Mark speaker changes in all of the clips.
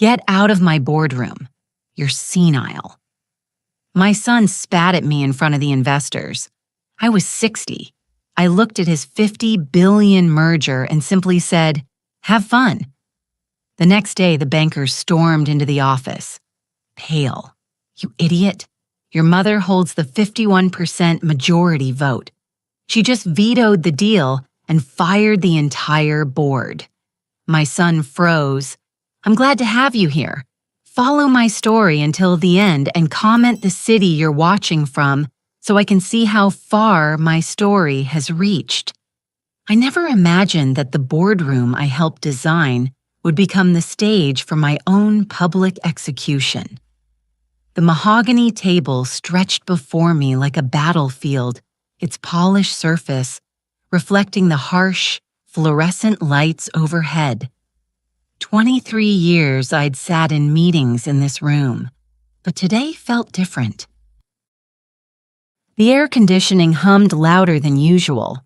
Speaker 1: Get out of my boardroom. You're senile. My son spat at me in front of the investors. I was 60. I looked at his 50 billion merger and simply said, "Have fun." The next day, the bankers stormed into the office. Pale. "You idiot. Your mother holds the 51% majority vote. She just vetoed the deal and fired the entire board." My son froze. "I'm glad to have you here. Follow my story until the end and comment the city you're watching from so I can see how far my story has reached." I never imagined that the boardroom I helped design would become the stage for my own public execution. The mahogany table stretched before me like a battlefield, its polished surface reflecting the harsh, fluorescent lights overhead. 23 years I'd sat in meetings in this room, but today felt different. The air conditioning hummed louder than usual,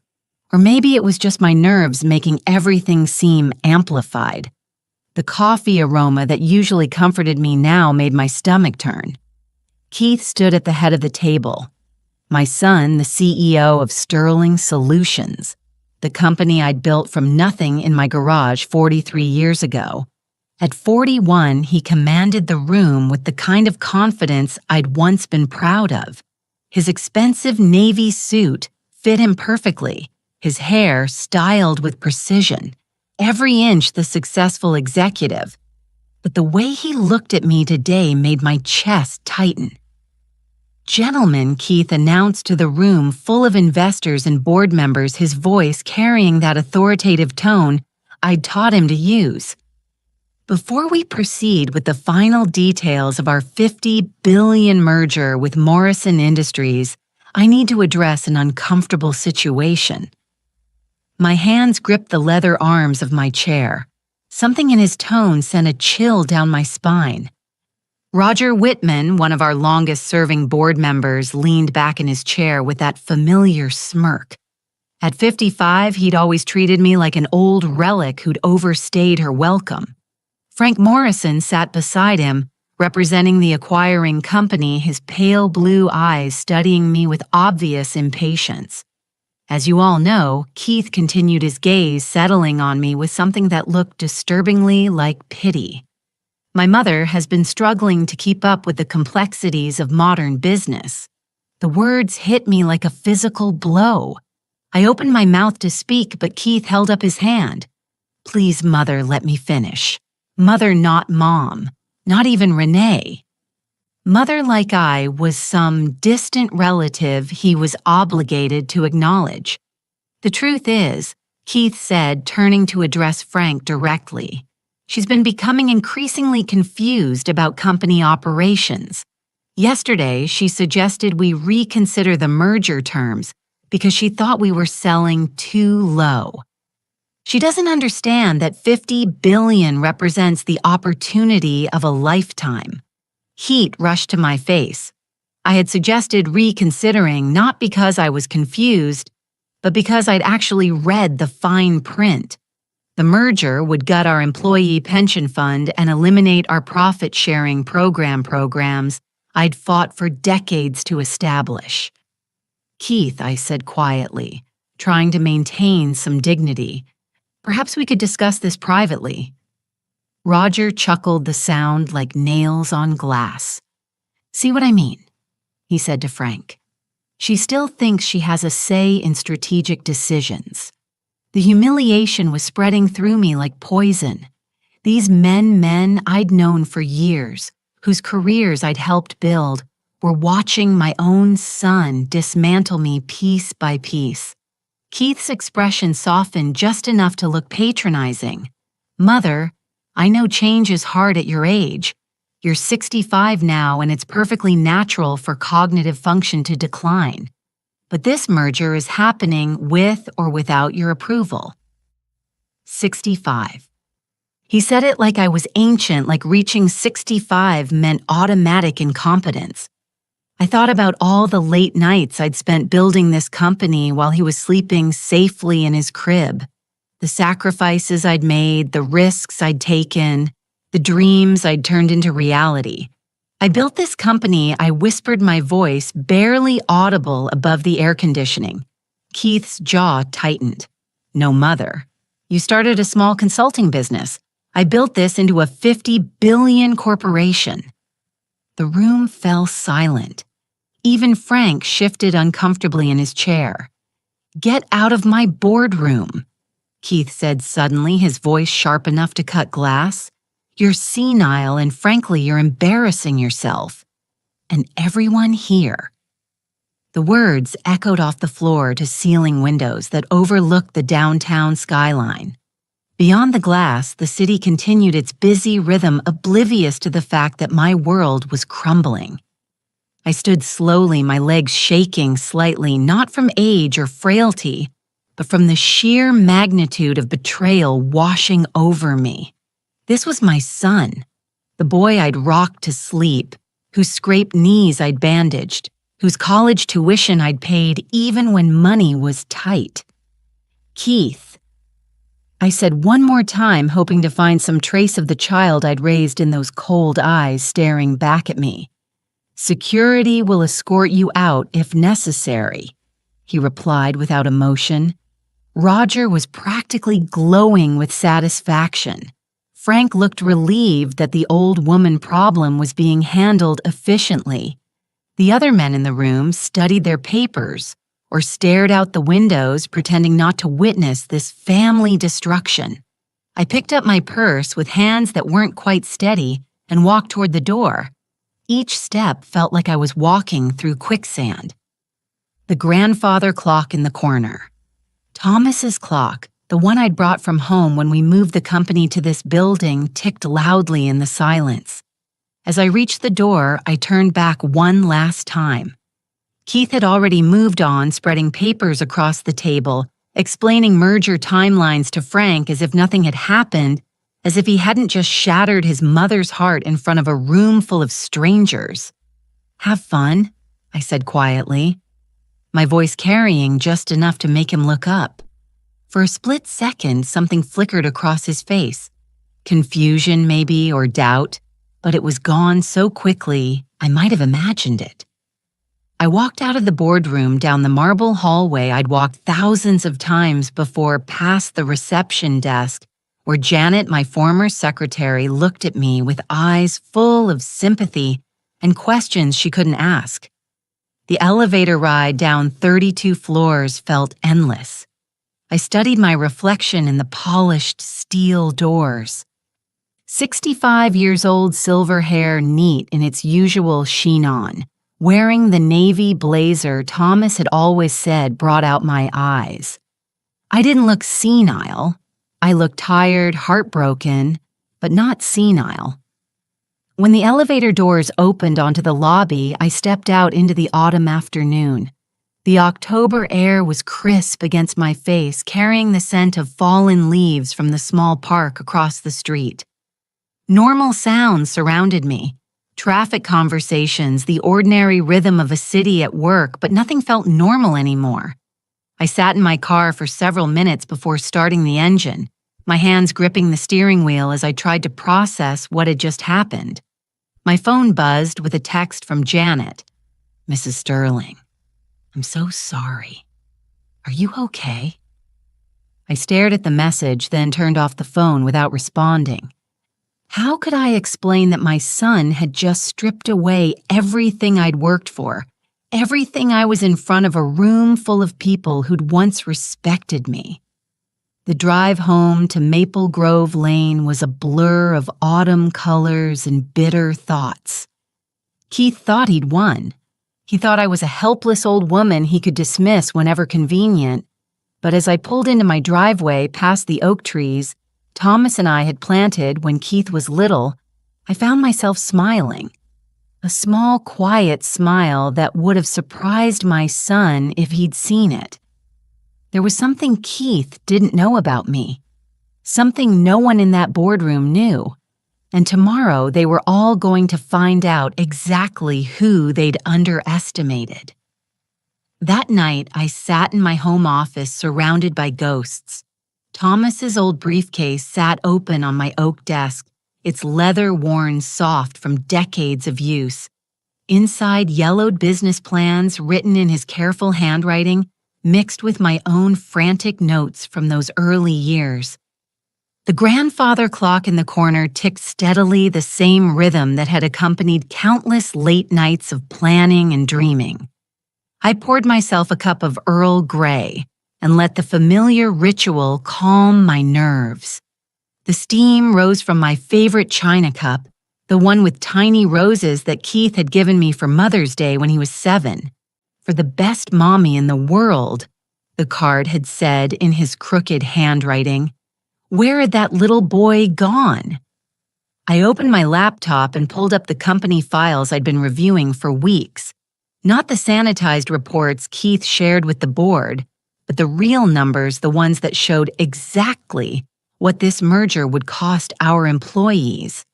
Speaker 1: or maybe it was just my nerves making everything seem amplified. The coffee aroma that usually comforted me now made my stomach turn. Keith stood at the head of the table. My son, the CEO of Sterling Solutions, the company I'd built from nothing in my garage 43 years ago. At 41, he commanded the room with the kind of confidence I'd once been proud of. His expensive navy suit fit him perfectly, his hair styled with precision, every inch the successful executive. But the way he looked at me today made my chest tighten. "Gentlemen," Keith announced to the room full of investors and board members, his voice carrying that authoritative tone I'd taught him to use. "Before we proceed with the final details of our 50 billion merger with Morrison Industries, I need to address an uncomfortable situation." My hands gripped the leather arms of my chair. Something in his tone sent a chill down my spine. Roger Whitman, one of our longest-serving board members, leaned back in his chair with that familiar smirk. At 55, he'd always treated me like an old relic who'd overstayed her welcome. Frank Morrison sat beside him, representing the acquiring company, his pale blue eyes studying me with obvious impatience. As you all know, Keith continued his gaze settling on me with something that looked disturbingly like pity. My mother has been struggling to keep up with the complexities of modern business. The words hit me like a physical blow. I opened my mouth to speak, but Keith held up his hand. "Please, Mother, let me finish. Mother, not Mom, not even Renee." Mother, like I, was some distant relative he was obligated to acknowledge. "The truth is," Keith said, turning to address Frank directly, "she's been becoming increasingly confused about company operations. Yesterday, she suggested we reconsider the merger terms because she thought we were selling too low. She doesn't understand that 50 billion represents the opportunity of a lifetime." Heat rushed to my face. I had suggested reconsidering not because I was confused, but because I'd actually read the fine print. The merger would gut our employee pension fund and eliminate our profit-sharing programs I'd fought for decades to establish. "Keith," I said quietly, trying to maintain some dignity, "perhaps we could discuss this privately." Roger chuckled the sound like nails on glass. "See what I mean?" he said to Frank. "She still thinks she has a say in strategic decisions." The humiliation was spreading through me like poison. These men I'd known for years, whose careers I'd helped build, were watching my own son dismantle me piece by piece. Keith's expression softened just enough to look patronizing. "Mother, I know change is hard at your age. You're 65 now, and it's perfectly natural for cognitive function to decline. But this merger is happening with or without your approval." 65. He said it like I was ancient, like reaching 65 meant automatic incompetence. I thought about all the late nights I'd spent building this company while he was sleeping safely in his crib. The sacrifices I'd made, the risks I'd taken, The dreams I'd turned into reality. I built this company. I whispered my voice, barely audible above the air conditioning. Keith's jaw tightened. No mother. You started a small consulting business. I built this into a 50 billion corporation. The room fell silent. Even Frank shifted uncomfortably in his chair. Get out of my boardroom, Keith said suddenly, his voice sharp enough to cut glass. You're senile and frankly, you're embarrassing yourself. And everyone here. The words echoed off the floor to ceiling windows that overlooked the downtown skyline. Beyond the glass, the city continued its busy rhythm, oblivious to the fact that my world was crumbling. I stood slowly, my legs shaking slightly, not from age or frailty, but from the sheer magnitude of betrayal washing over me. This was my son, the boy I'd rocked to sleep, whose scraped knees I'd bandaged, whose college tuition I'd paid even when money was tight. Keith, I said one more time, hoping to find some trace of the child I'd raised in those cold eyes staring back at me. Security will escort you out if necessary, he replied without emotion. Roger was practically glowing with satisfaction. Frank looked relieved that the old woman problem was being handled efficiently. The other men in the room studied their papers or stared out the windows, pretending not to witness this family destruction. I picked up my purse with hands that weren't quite steady and walked toward the door. Each step felt like I was walking through quicksand. The grandfather clock in the corner. Thomas's clock, the one I'd brought from home when we moved the company to this building, ticked loudly in the silence. As I reached the door, I turned back one last time. Keith had already moved on, spreading papers across the table, explaining merger timelines to Frank as if nothing had happened, as if he hadn't just shattered his mother's heart in front of a room full of strangers. Have fun, I said quietly, my voice carrying just enough to make him look up. For a split second, something flickered across his face. Confusion, maybe, or doubt, but it was gone so quickly, I might have imagined it. I walked out of the boardroom down the marble hallway I'd walked thousands of times before, past the reception desk, where Janet, my former secretary, looked at me with eyes full of sympathy and questions she couldn't ask. The elevator ride down 32 floors felt endless. I studied my reflection in the polished steel doors. 65 years old, silver hair neat in its usual chignon, wearing the navy blazer Thomas had always said brought out my eyes. I didn't look senile. I looked tired, heartbroken, but not senile. When the elevator doors opened onto the lobby, I stepped out into the autumn afternoon. The October air was crisp against my face, carrying the scent of fallen leaves from the small park across the street. Normal sounds surrounded me. Traffic conversations, the ordinary rhythm of a city at work, but nothing felt normal anymore. I sat in my car for several minutes before starting the engine, my hands gripping the steering wheel as I tried to process what had just happened. My phone buzzed with a text from Janet. Mrs. Sterling, I'm so sorry. Are you okay? I stared at the message, then turned off the phone without responding. How could I explain that my son had just stripped away everything I'd worked for, everything I was in front of a room full of people who'd once respected me? The drive home to Maple Grove Lane was a blur of autumn colors and bitter thoughts. Keith thought he'd won. He thought I was a helpless old woman he could dismiss whenever convenient. But as I pulled into my driveway past the oak trees Thomas and I had planted when Keith was little, I found myself smiling. A small, quiet smile that would have surprised my son if he'd seen it. There was something Keith didn't know about me, something no one in that boardroom knew, and tomorrow they were all going to find out exactly who they'd underestimated. That night, I sat in my home office surrounded by ghosts. Thomas's old briefcase sat open on my oak desk, its leather worn soft from decades of use. Inside, yellowed business plans written in his careful handwriting, mixed with my own frantic notes from those early years. The grandfather clock in the corner ticked steadily, the same rhythm that had accompanied countless late nights of planning and dreaming. I poured myself a cup of Earl Grey and let the familiar ritual calm my nerves. The steam rose from my favorite china cup, the one with tiny roses that Keith had given me for Mother's Day when he was 7. For the best mommy in the world, the card had said in his crooked handwriting. Where had that little boy gone? I opened my laptop and pulled up the company files I'd been reviewing for weeks. Not the sanitized reports Keith shared with the board, but the real numbers, the ones that showed exactly what this merger would cost our employees.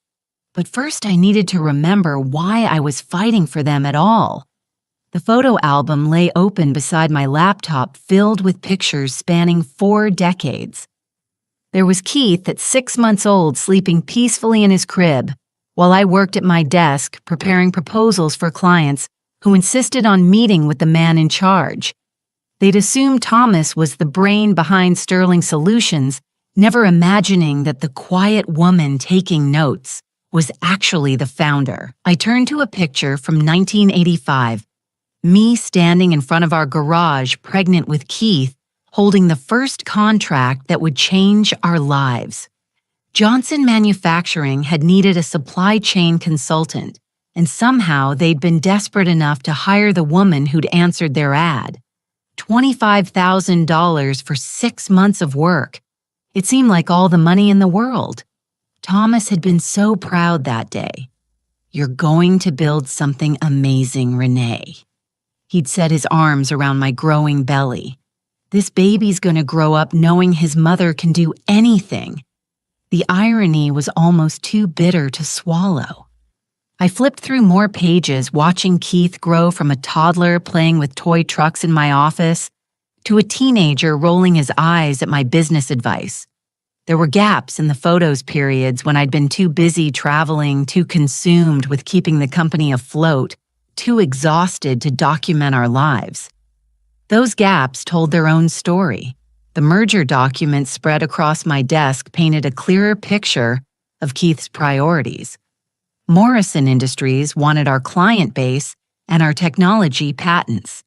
Speaker 1: But first I needed to remember why I was fighting for them at all. The photo album lay open beside my laptop, filled with pictures spanning 4 decades. There was Keith at 6 months old, sleeping peacefully in his crib, while I worked at my desk preparing proposals for clients who insisted on meeting with the man in charge. They'd assumed Thomas was the brain behind Sterling Solutions, never imagining that the quiet woman taking notes was actually the founder. I turned to a picture from 1985, me standing in front of our garage, pregnant with Keith, holding the first contract that would change our lives. Johnson Manufacturing had needed a supply chain consultant, and somehow they'd been desperate enough to hire the woman who'd answered their ad. $25,000 for 6 months of work. It seemed like all the money in the world. Thomas had been so proud that day. "You're going to build something amazing, Renee." He'd set his arms around my growing belly. This baby's gonna grow up knowing his mother can do anything. The irony was almost too bitter to swallow. I flipped through more pages, watching Keith grow from a toddler playing with toy trucks in my office to a teenager rolling his eyes at my business advice. There were gaps in the photos periods when I'd been too busy traveling, too consumed with keeping the company afloat, too exhausted to document our lives. Those gaps told their own story. The merger documents spread across my desk painted a clearer picture of Keith's priorities. Morrison Industries wanted our client base and our technology patents.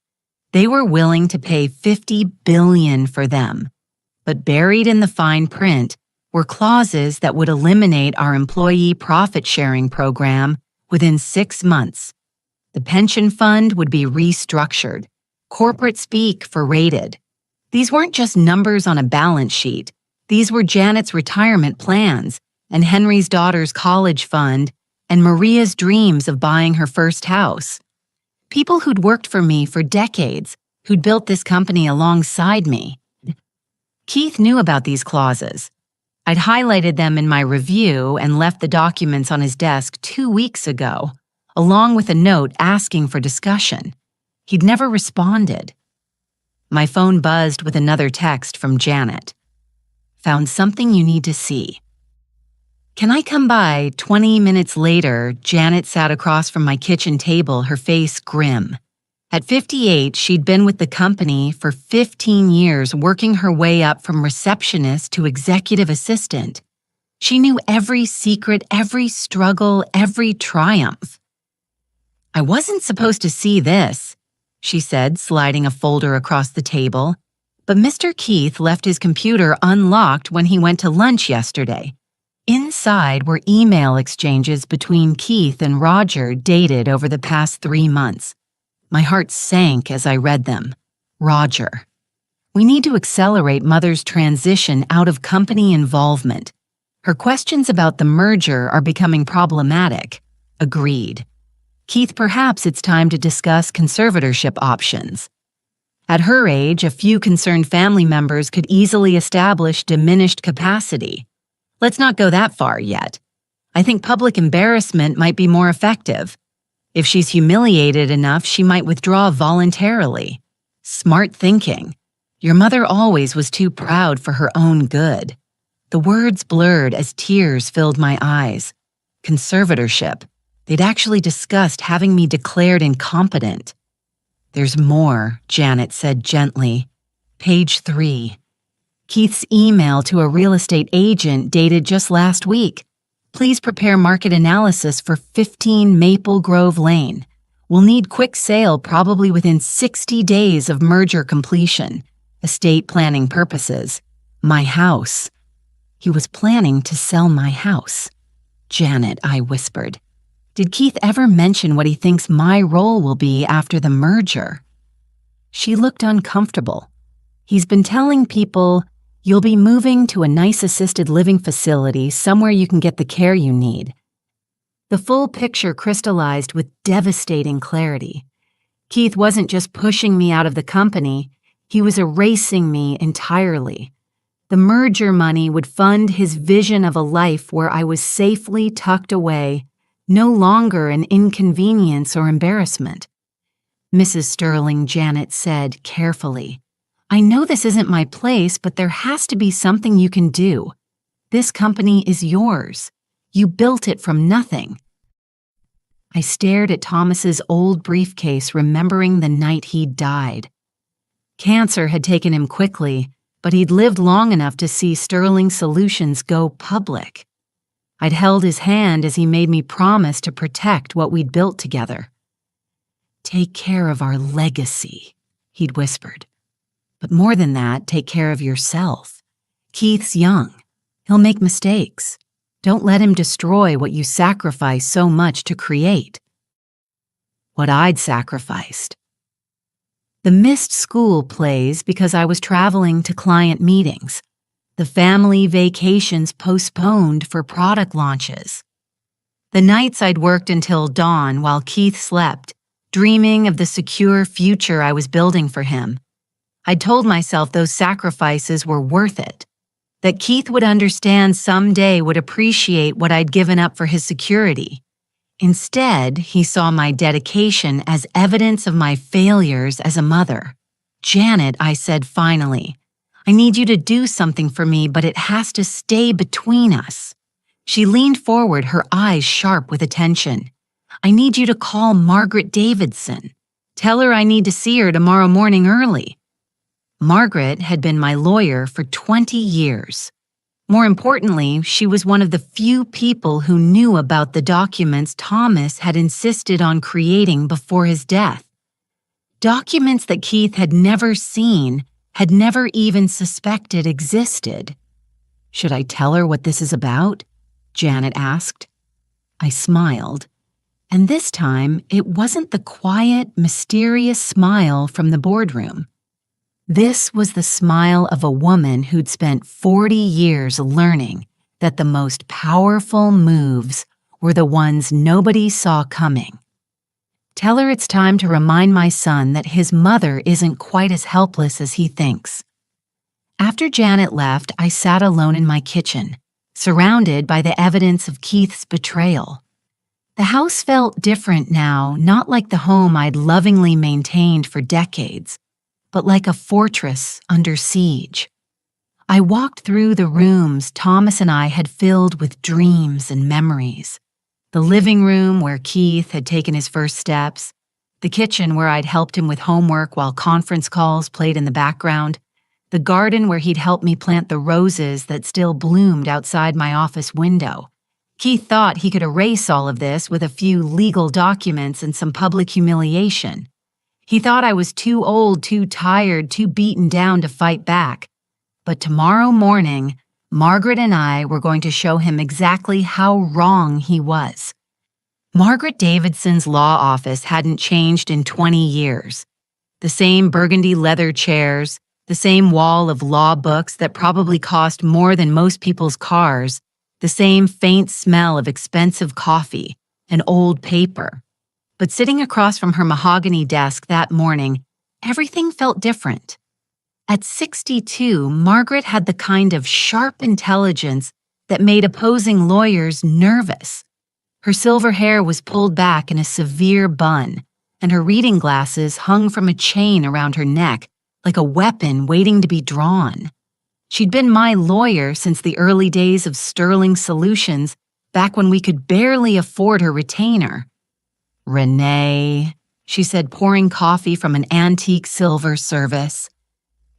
Speaker 1: They were willing to pay $50 billion for them. But buried in the fine print were clauses that would eliminate our employee profit-sharing program within 6 months. The pension fund would be restructured. Corporate speak for rated. These weren't just numbers on a balance sheet. These were Janet's retirement plans and Henry's daughter's college fund and Maria's dreams of buying her first house. People who'd worked for me for decades, who'd built this company alongside me. Keith knew about these clauses. I'd highlighted them in my review and left the documents on his desk 2 weeks ago, along with a note asking for discussion. He'd never responded. My phone buzzed with another text from Janet. "Found something you need to see." "Can I come by?" 20 minutes later, Janet sat across from my kitchen table, her face grim. At 58, she'd been with the company for 15 years, working her way up from receptionist to executive assistant. She knew every secret, every struggle, every triumph. "I wasn't supposed to see this," she said, sliding a folder across the table. "But Mr. Keith left his computer unlocked when he went to lunch yesterday." Inside were email exchanges between Keith and Roger dated over the past 3 months. My heart sank as I read them. Roger. "We need to accelerate Mother's transition out of company involvement. Her questions about the merger are becoming problematic." Agreed. "Keith, perhaps it's time to discuss conservatorship options." At her age, a few concerned family members could easily establish diminished capacity. Let's not go that far yet. I think public embarrassment might be more effective. If she's humiliated enough, she might withdraw voluntarily. Smart thinking. Your mother always was too proud for her own good. The words blurred as tears filled my eyes. Conservatorship. They'd actually discussed having me declared incompetent. "There's more," Janet said gently. Page 3. Keith's email to a real estate agent dated just last week. "Please prepare market analysis for 15 Maple Grove Lane. We'll need quick sale probably within 60 days of merger completion. Estate planning purposes. My house." He was planning to sell my house. "Janet," I whispered, "did Keith ever mention what he thinks my role will be after the merger?" She looked uncomfortable. "He's been telling people, you'll be moving to a nice assisted living facility somewhere you can get the care you need." The full picture crystallized with devastating clarity. Keith wasn't just pushing me out of the company, he was erasing me entirely. The merger money would fund his vision of a life where I was safely tucked away, no longer an inconvenience or embarrassment. "Mrs. Sterling," Janet said carefully, "I know this isn't my place, but there has to be something you can do. This company is yours. You built it from nothing." I stared at Thomas's old briefcase, remembering the night he'd died. Cancer had taken him quickly, but he'd lived long enough to see Sterling Solutions go public. I'd held his hand as he made me promise to protect what we'd built together. "Take care of our legacy," he'd whispered. "But more than that, take care of yourself. Keith's young. He'll make mistakes. Don't let him destroy what you sacrificed so much to create." What I'd sacrificed. The missed school plays because I was traveling to client meetings. The family vacations postponed for product launches. The nights I'd worked until dawn while Keith slept, dreaming of the secure future I was building for him. I'd told myself those sacrifices were worth it, that Keith would understand someday, would appreciate what I'd given up for his security. Instead, he saw my dedication as evidence of my failures as a mother. "Janet," I said finally, "I need you to do something for me, but it has to stay between us." She leaned forward, her eyes sharp with attention. "I need you to call Margaret Davidson. Tell her I need to see her tomorrow morning early." Margaret had been my lawyer for 20 years. More importantly, she was one of the few people who knew about the documents Thomas had insisted on creating before his death. Documents that Keith had never seen, had never even suspected existed. "Should I tell her what this is about?" Janet asked. I smiled, and this time it wasn't the quiet, mysterious smile from the boardroom. This was the smile of a woman who'd spent 40 years learning that the most powerful moves were the ones nobody saw coming. "Tell her it's time to remind my son that his mother isn't quite as helpless as he thinks." After Janet left, I sat alone in my kitchen, surrounded by the evidence of Keith's betrayal. The house felt different now, not like the home I'd lovingly maintained for decades, but like a fortress under siege. I walked through the rooms Thomas and I had filled with dreams and memories. The living room where Keith had taken his first steps, the kitchen where I'd helped him with homework while conference calls played in the background, the garden where he'd helped me plant the roses that still bloomed outside my office window. Keith thought he could erase all of this with a few legal documents and some public humiliation. He thought I was too old, too tired, too beaten down to fight back. But tomorrow morning, Margaret and I were going to show him exactly how wrong he was. Margaret Davidson's law office hadn't changed in 20 years. The same burgundy leather chairs, the same wall of law books that probably cost more than most people's cars, the same faint smell of expensive coffee and old paper. But sitting across from her mahogany desk that morning, everything felt different. At 62, Margaret had the kind of sharp intelligence that made opposing lawyers nervous. Her silver hair was pulled back in a severe bun, and her reading glasses hung from a chain around her neck like a weapon waiting to be drawn. She'd been my lawyer since the early days of Sterling Solutions, back when we could barely afford her retainer. "Renee," she said, pouring coffee from an antique silver service.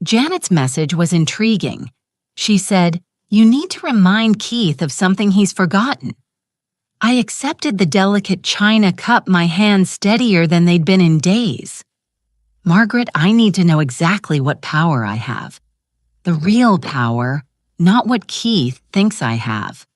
Speaker 1: Janet's message was intriguing. She said, "You need to remind Keith of something he's forgotten." I accepted the delicate china cup, my hands steadier than they'd been in days. "Margaret, I need to know exactly what power I have. The real power, not what Keith thinks I have."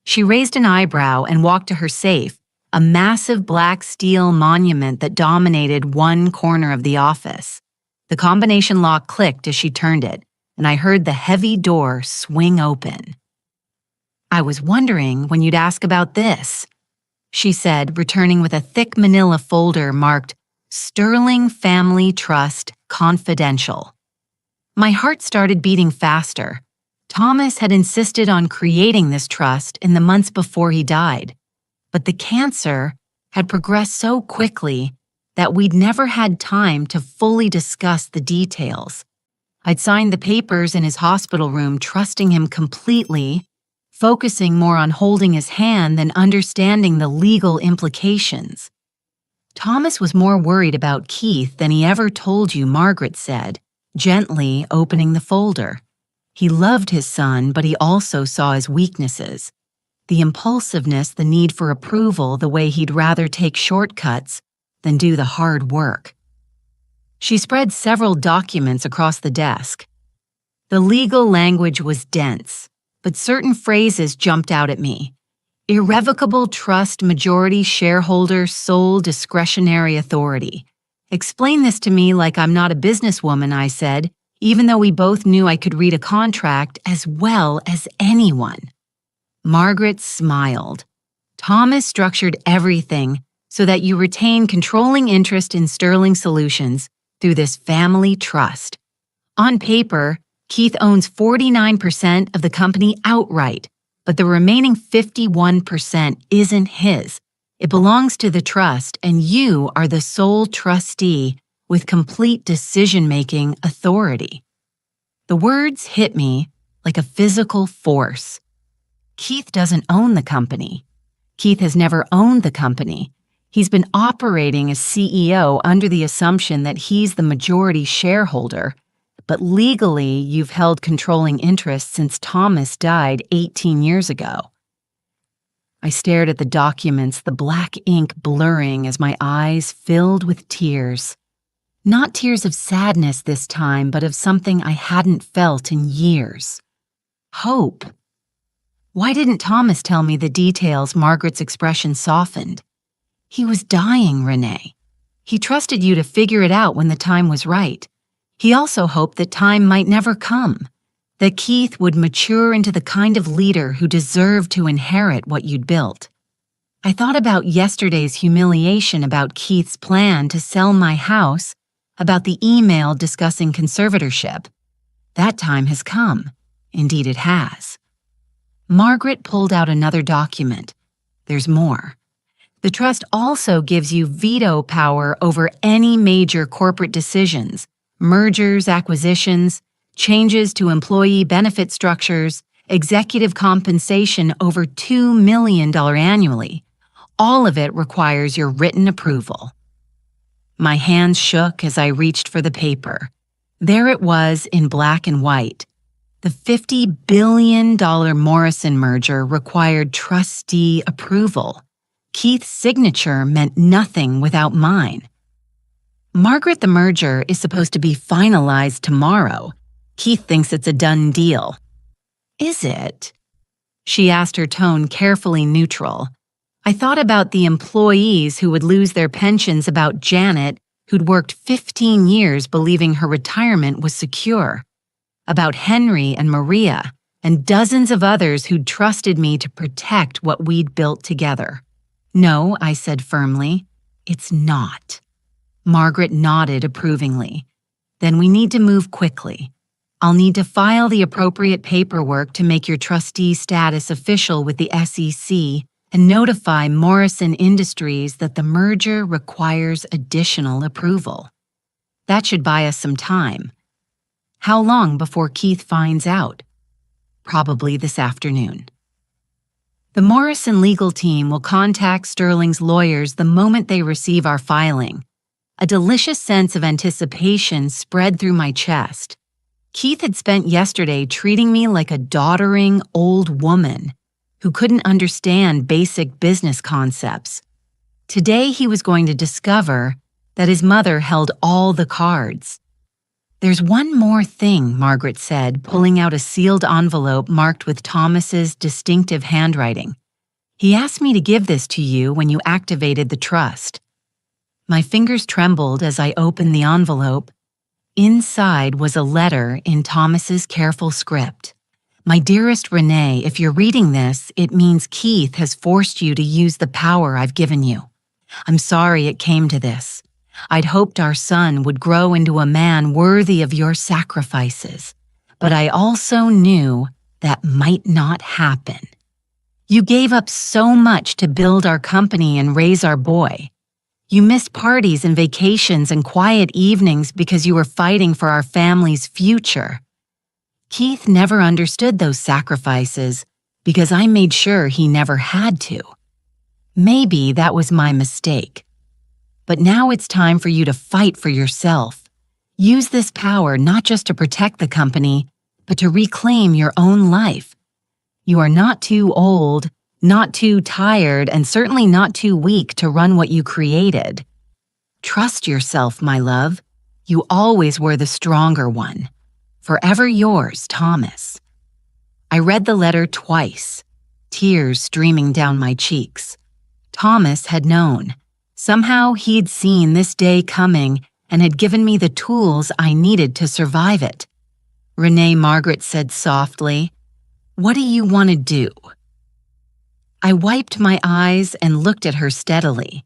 Speaker 1: She raised an eyebrow and walked to her safe, a massive black steel monument that dominated one corner of the office. The combination lock clicked as she turned it, and I heard the heavy door swing open. "I was wondering when you'd ask about this," she said, returning with a thick manila folder marked "Sterling Family Trust Confidential." My heart started beating faster. Thomas had insisted on creating this trust in the months before he died, but the cancer had progressed so quickly that we'd never had time to fully discuss the details. I'd signed the papers in his hospital room, trusting him completely, focusing more on holding his hand than understanding the legal implications. "Thomas was more worried about Keith than he ever told you," Margaret said, gently opening the folder. "He loved his son, but he also saw his weaknesses. The impulsiveness, the need for approval, the way he'd rather take shortcuts than do the hard work." She spread several documents across the desk. The legal language was dense, but certain phrases jumped out at me. "Irrevocable trust, majority shareholder, sole discretionary authority." "Explain this to me like I'm not a businesswoman," I said, even though we both knew I could read a contract as well as anyone. Margaret smiled. "Thomas structured everything so that you retain controlling interest in Sterling Solutions through this family trust. On paper, Keith owns 49% of the company outright, but the remaining 51% isn't his. It belongs to the trust, and you are the sole trustee with complete decision-making authority." The words hit me like a physical force. Keith doesn't own the company. Keith has never owned the company. He's been operating as CEO under the assumption that he's the majority shareholder, but legally you've held controlling interest since Thomas died 18 years ago. I stared at the documents, the black ink blurring as my eyes filled with tears. Not tears of sadness this time, but of something I hadn't felt in years. Hope. "Why didn't Thomas tell me the details?" Margaret's expression softened. "He was dying, Renee. He trusted you to figure it out when the time was right. He also hoped that time might never come, that Keith would mature into the kind of leader who deserved to inherit what you'd built." I thought about yesterday's humiliation, about Keith's plan to sell my house, about the email discussing conservatorship. That time has come. Indeed it has. Margaret pulled out another document. There's more. The trust also gives you veto power over any major corporate decisions, mergers, acquisitions, changes to employee benefit structures, executive compensation over $2 million annually. All of it requires your written approval. My hands shook as I reached for the paper. There it was in black and white. The $50 billion Morrison merger required trustee approval. Keith's signature meant nothing without mine. "Margaret, the merger is supposed to be finalized tomorrow. Keith thinks it's a done deal." "Is it?" She asked, her tone carefully neutral. I thought about the employees who would lose their pensions, about Janet, who'd worked 15 years believing her retirement was secure, about Henry and Maria, and dozens of others who'd trusted me to protect what we'd built together. "No," I said firmly, "it's not." Margaret nodded approvingly. "Then we need to move quickly. I'll need to file the appropriate paperwork to make your trustee status official with the SEC and notify Morrison Industries that the merger requires additional approval. That should buy us some time." How long before Keith finds out? Probably this afternoon. The Morrison legal team will contact Sterling's lawyers the moment they receive our filing. A delicious sense of anticipation spread through my chest. Keith had spent yesterday treating me like a doddering old woman who couldn't understand basic business concepts. Today he was going to discover that his mother held all the cards. "There's one more thing," Margaret said, pulling out a sealed envelope marked with Thomas's distinctive handwriting. "He asked me to give this to you when you activated the trust." My fingers trembled as I opened the envelope. Inside was a letter in Thomas's careful script. "My dearest Renee, if you're reading this, it means Keith has forced you to use the power I've given you. I'm sorry it came to this. I'd hoped our son would grow into a man worthy of your sacrifices, but I also knew that might not happen. You gave up so much to build our company and raise our boy. You missed parties and vacations and quiet evenings because you were fighting for our family's future. Keith never understood those sacrifices because I made sure he never had to. Maybe that was my mistake. But now it's time for you to fight for yourself. Use this power not just to protect the company, but to reclaim your own life. You are not too old, not too tired, and certainly not too weak to run what you created. Trust yourself, my love. You always were the stronger one. Forever yours, Thomas." I read the letter twice, tears streaming down my cheeks. Thomas had known. Somehow he'd seen this day coming and had given me the tools I needed to survive it. "Renee," Margaret said softly, "what do you want to do?" I wiped my eyes and looked at her steadily.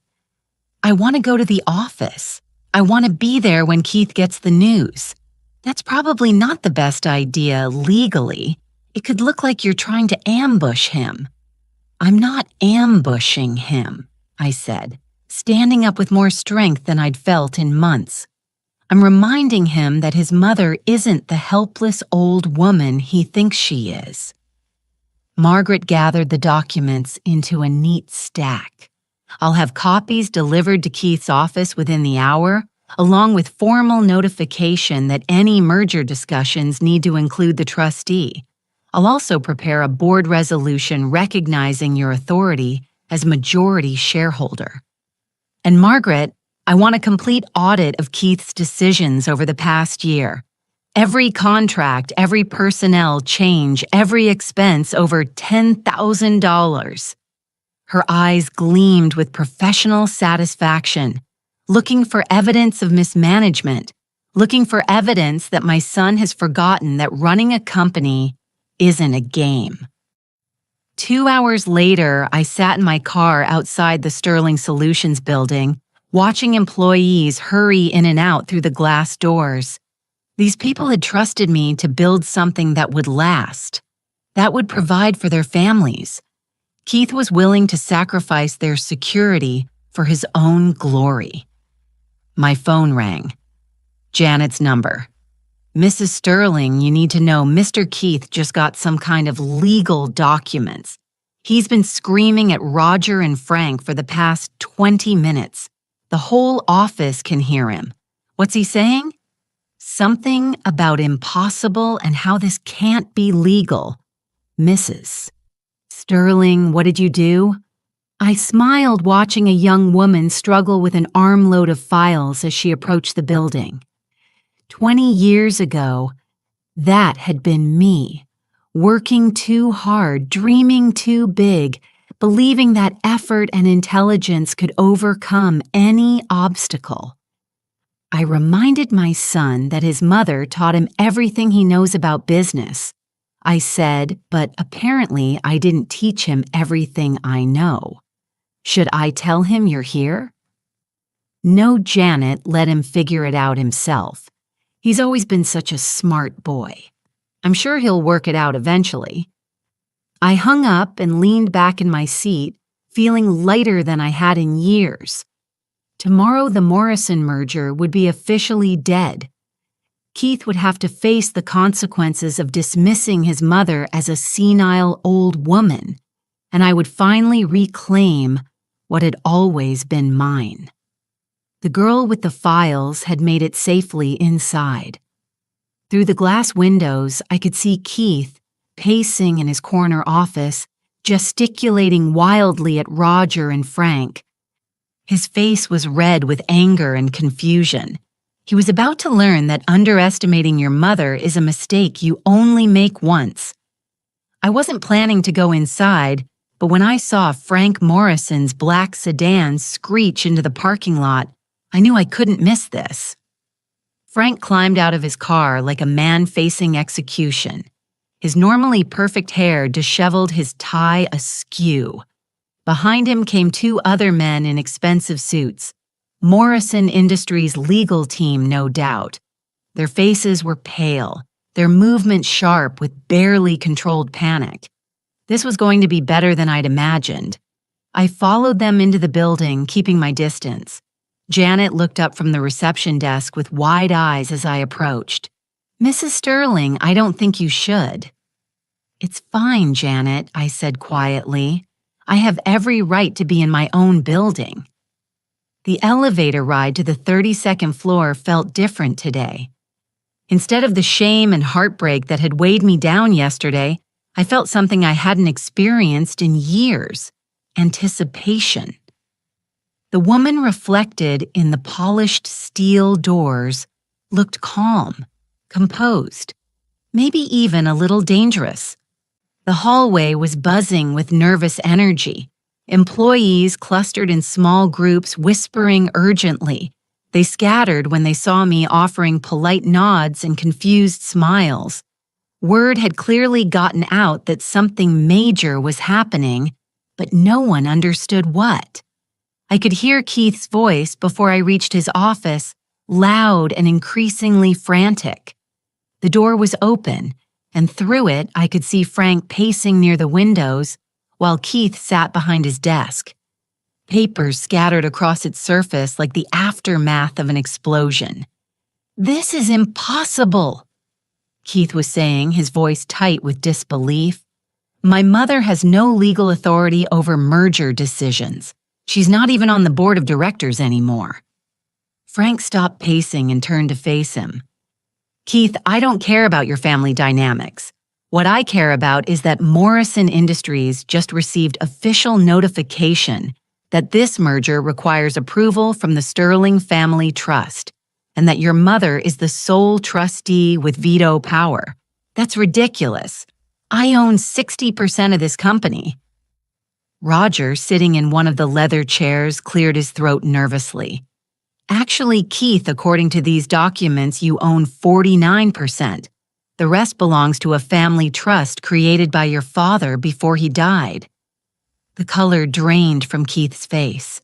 Speaker 1: "I want to go to the office. I want to be there when Keith gets the news. That's probably not the best idea legally. It could look like you're trying to ambush him." "I'm not ambushing him," I said, standing up with more strength than I'd felt in months. "I'm reminding him that his mother isn't the helpless old woman he thinks she is." Margaret gathered the documents into a neat stack. "I'll have copies delivered to Keith's office within the hour, along with formal notification that any merger discussions need to include the trustee. I'll also prepare a board resolution recognizing your authority as majority shareholder. And Margaret, I want a complete audit of Keith's decisions over the past year. Every contract, every personnel change, every expense over $10,000. Her eyes gleamed with professional satisfaction, looking for evidence of mismanagement, looking for evidence that my son has forgotten that running a company isn't a game. 2 hours later, I sat in my car outside the Sterling Solutions building, watching employees hurry in and out through the glass doors. These people had trusted me to build something that would last, that would provide for their families. Keith was willing to sacrifice their security for his own glory. My phone rang. Janet's number. "Mrs. Sterling, you need to know Mr. Keith just got some kind of legal documents. He's been screaming at Roger and Frank for the past 20 minutes. The whole office can hear him. What's he saying? Something about impossible and how this can't be legal. Mrs. Sterling, what did you do?" I smiled watching a young woman struggle with an armload of files as she approached the building. 20 years ago, that had been me, working too hard, dreaming too big, believing that effort and intelligence could overcome any obstacle. I reminded my son that his mother taught him everything he knows about business. I said, but apparently I didn't teach him everything I know. Should I tell him you're here? No, Janet, let him figure it out himself. He's always been such a smart boy. I'm sure he'll work it out eventually. I hung up and leaned back in my seat, feeling lighter than I had in years. Tomorrow the Morrison merger would be officially dead. Keith would have to face the consequences of dismissing his mother as a senile old woman, and I would finally reclaim what had always been mine. The girl with the files had made it safely inside. Through the glass windows, I could see Keith pacing in his corner office, gesticulating wildly at Roger and Frank. His face was red with anger and confusion. He was about to learn that underestimating your mother is a mistake you only make once. I wasn't planning to go inside, but when I saw Frank Morrison's black sedan screech into the parking lot, I knew I couldn't miss this. Frank climbed out of his car like a man facing execution. His normally perfect hair disheveled, his tie askew. Behind him came two other men in expensive suits. Morrison Industries' legal team, no doubt. Their faces were pale, their movement sharp with barely controlled panic. This was going to be better than I'd imagined. I followed them into the building, keeping my distance. Janet looked up from the reception desk with wide eyes as I approached. "Mrs. Sterling, I don't think you should." "It's fine, Janet," I said quietly. "I have every right to be in my own building." The elevator ride to the 32nd floor felt different today. Instead of the shame and heartbreak that had weighed me down yesterday, I felt something I hadn't experienced in years: anticipation. The woman reflected in the polished steel doors looked calm, composed, maybe even a little dangerous. The hallway was buzzing with nervous energy. Employees clustered in small groups, whispering urgently. They scattered when they saw me, offering polite nods and confused smiles. Word had clearly gotten out that something major was happening, but no one understood what. I could hear Keith's voice before I reached his office, loud and increasingly frantic. The door was open, and through it I could see Frank pacing near the windows, while Keith sat behind his desk. Papers scattered across its surface like the aftermath of an explosion. "This is impossible," Keith was saying, his voice tight with disbelief. "My mother has no legal authority over merger decisions. She's not even on the board of directors anymore." Frank stopped pacing and turned to face him. "Keith, I don't care about your family dynamics. What I care about is that Morrison Industries just received official notification that this merger requires approval from the Sterling Family Trust, and that your mother is the sole trustee with veto power. That's ridiculous. I own 60% of this company." Roger, sitting in one of the leather chairs, cleared his throat nervously. "Actually, Keith, according to these documents, you own 49%. The rest belongs to a family trust created by your father before he died." The color drained from Keith's face.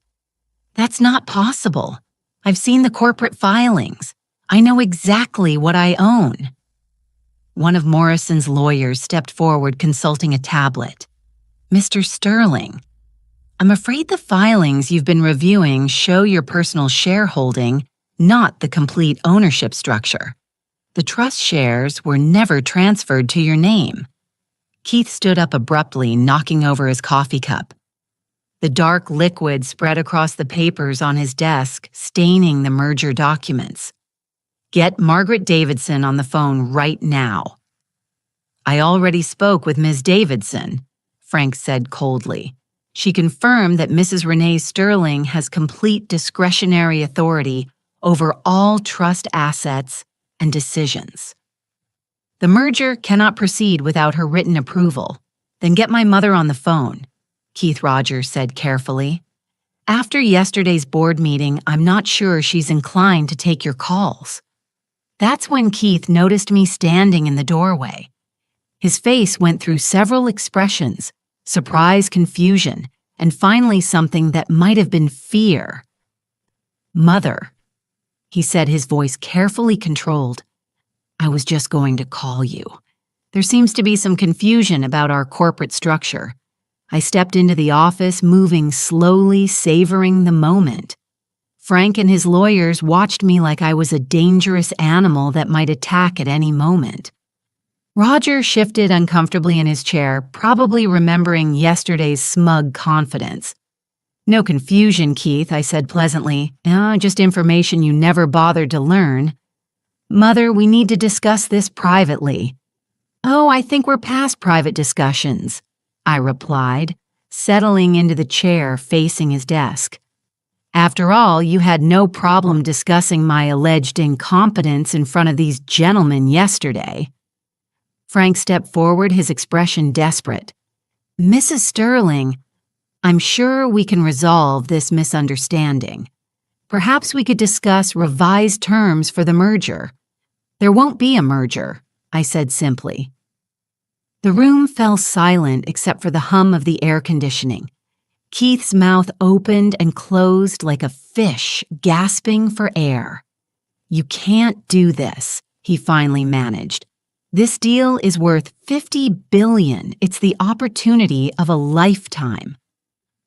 Speaker 1: "That's not possible. I've seen the corporate filings. I know exactly what I own." One of Morrison's lawyers stepped forward, consulting a tablet. "Mr. Sterling, I'm afraid the filings you've been reviewing show your personal shareholding, not the complete ownership structure. The trust shares were never transferred to your name." Keith stood up abruptly, knocking over his coffee cup. The dark liquid spread across the papers on his desk, staining the merger documents. "Get Margaret Davidson on the phone right now." "I already spoke with Ms. Davidson," Frank said coldly. "She confirmed that Mrs. Renee Sterling has complete discretionary authority over all trust assets and decisions. The merger cannot proceed without her written approval. Then get my mother on the phone," Keith Rogers said carefully. "After yesterday's board meeting, I'm not sure she's inclined to take your calls." That's when Keith noticed me standing in the doorway. His face went through several expressions: surprise, confusion, and finally something that might have been fear. "Mother," he said, his voice carefully controlled, "I was just going to call you. There seems to be some confusion about our corporate structure." I stepped into the office, moving slowly, savoring the moment. Frank and his lawyers watched me like I was a dangerous animal that might attack at any moment. Roger shifted uncomfortably in his chair, probably remembering yesterday's smug confidence. "No confusion, Keith," I said pleasantly. Just information you never bothered to learn." "Mother, we need to discuss this privately." "Oh, I think we're past private discussions," I replied, settling into the chair facing his desk. "After all, you had no problem discussing my alleged incompetence in front of these gentlemen yesterday." Frank stepped forward, his expression desperate. "Mrs. Sterling, I'm sure we can resolve this misunderstanding. Perhaps we could discuss revised terms for the merger." "There won't be a merger," I said simply. The room fell silent except for the hum of the air conditioning. Keith's mouth opened and closed like a fish gasping for air. "You can't do this," he finally managed. "This deal is worth $50 billion. It's the opportunity of a lifetime."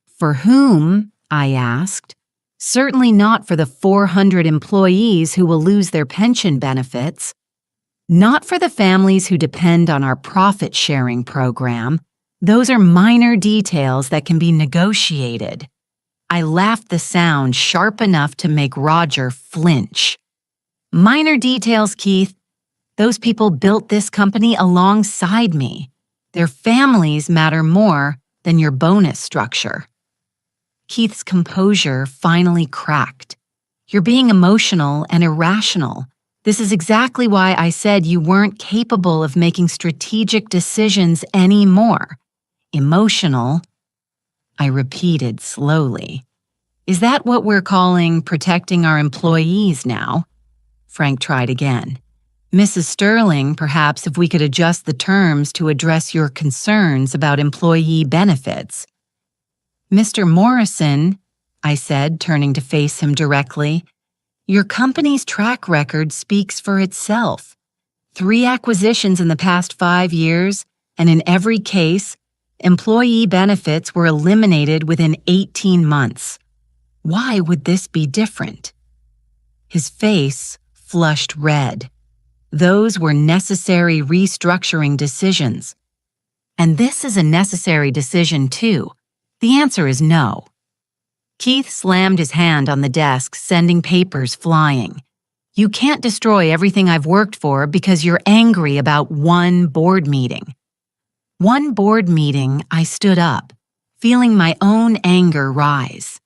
Speaker 1: "For whom?" I asked. "Certainly not for the 400 employees who will lose their pension benefits. Not for the families who depend on our profit-sharing program. Those are minor details that can be negotiated." I laughed, the sound sharp enough to make Roger flinch. "Minor details, Keith. Those people built this company alongside me. Their families matter more than your bonus structure." Keith's composure finally cracked. "You're being emotional and irrational. This is exactly why I said you weren't capable of making strategic decisions anymore. Emotional," I repeated slowly. "Is that what we're calling protecting our employees now?" Frank tried again. "Mrs. Sterling, perhaps if we could adjust the terms to address your concerns about employee benefits." "Mr. Morrison," I said, turning to face him directly, "your company's track record speaks for itself. 3 acquisitions in the past 5 years, and in every case, employee benefits were eliminated within 18 months. Why would this be different?" His face flushed red. Those were necessary restructuring decisions. And this is a necessary decision too. The answer is no. Keith slammed his hand on the desk, sending papers flying. "You can't destroy everything I've worked for because you're angry about one board meeting." One board meeting, I stood up, feeling my own anger rise.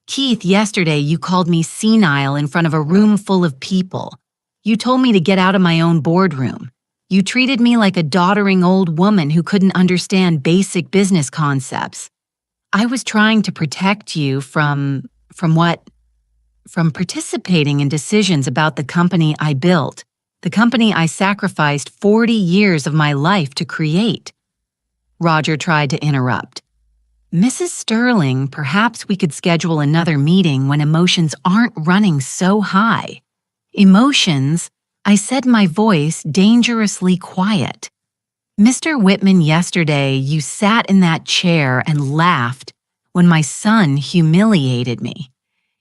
Speaker 1: "Keith, yesterday you called me senile in front of a room full of people. You told me to get out of my own boardroom. You treated me like a doddering old woman who couldn't understand basic business concepts. I was trying to protect you from what? From participating in decisions about the company I built, the company I sacrificed 40 years of my life to create." Roger tried to interrupt. "Mrs. Sterling, perhaps we could schedule another meeting when emotions aren't running so high." "Emotions?" I said, my voice dangerously quiet. "Mr. Whitman, yesterday you sat in that chair and laughed when my son humiliated me.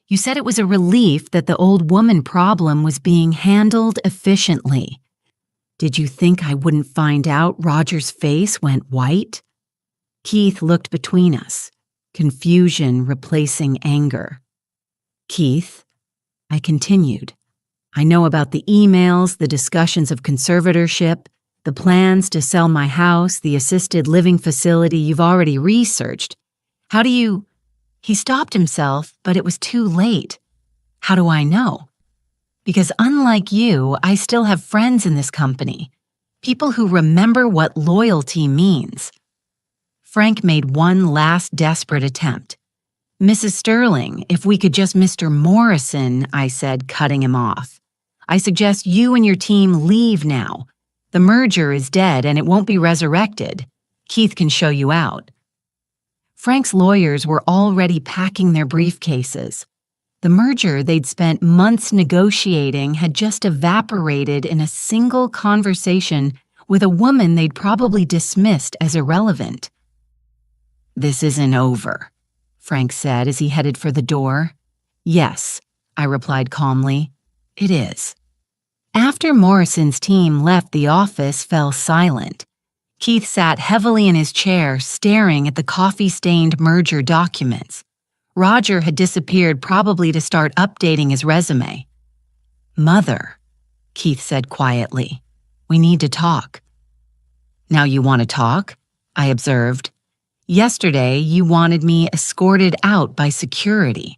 Speaker 1: You said it was a relief that the old woman problem was being handled efficiently. Did you think I wouldn't find out?" Roger's face went white. Keith looked between us, confusion replacing anger. "Keith," I continued, "I know about the emails, the discussions of conservatorship, the plans to sell my house, the assisted living facility you've already researched. How do you—" He stopped himself, but it was too late. "How do I know?" "Because unlike you, I still have friends in this company, people who remember what loyalty means." Frank made one last desperate attempt. "Mrs. Sterling, if we could just Mr. Morrison," I said, cutting him off. "I suggest you and your team leave now. The merger is dead and it won't be resurrected. Keith can show you out." Frank's lawyers were already packing their briefcases. The merger they'd spent months negotiating had just evaporated in a single conversation with a woman they'd probably dismissed as irrelevant. "This isn't over," Frank said as he headed for the door. Yes, I replied calmly. It is. After Morrison's team left, the office fell silent. Keith sat heavily in his chair, staring at the coffee-stained merger documents. Roger had disappeared, probably to start updating his resume. Mother, Keith said quietly, we need to talk. Now you want to talk? I observed. Yesterday, you wanted me escorted out by security.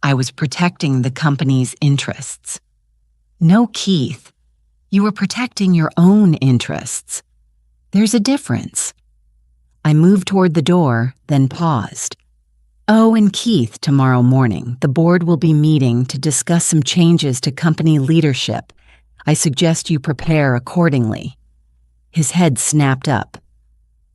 Speaker 1: I was protecting the company's interests. No, Keith. You were protecting your own interests. There's a difference. I moved toward the door, then paused. Oh, and Keith, tomorrow morning, the board will be meeting to discuss some changes to company leadership. I suggest you prepare accordingly. His head snapped up.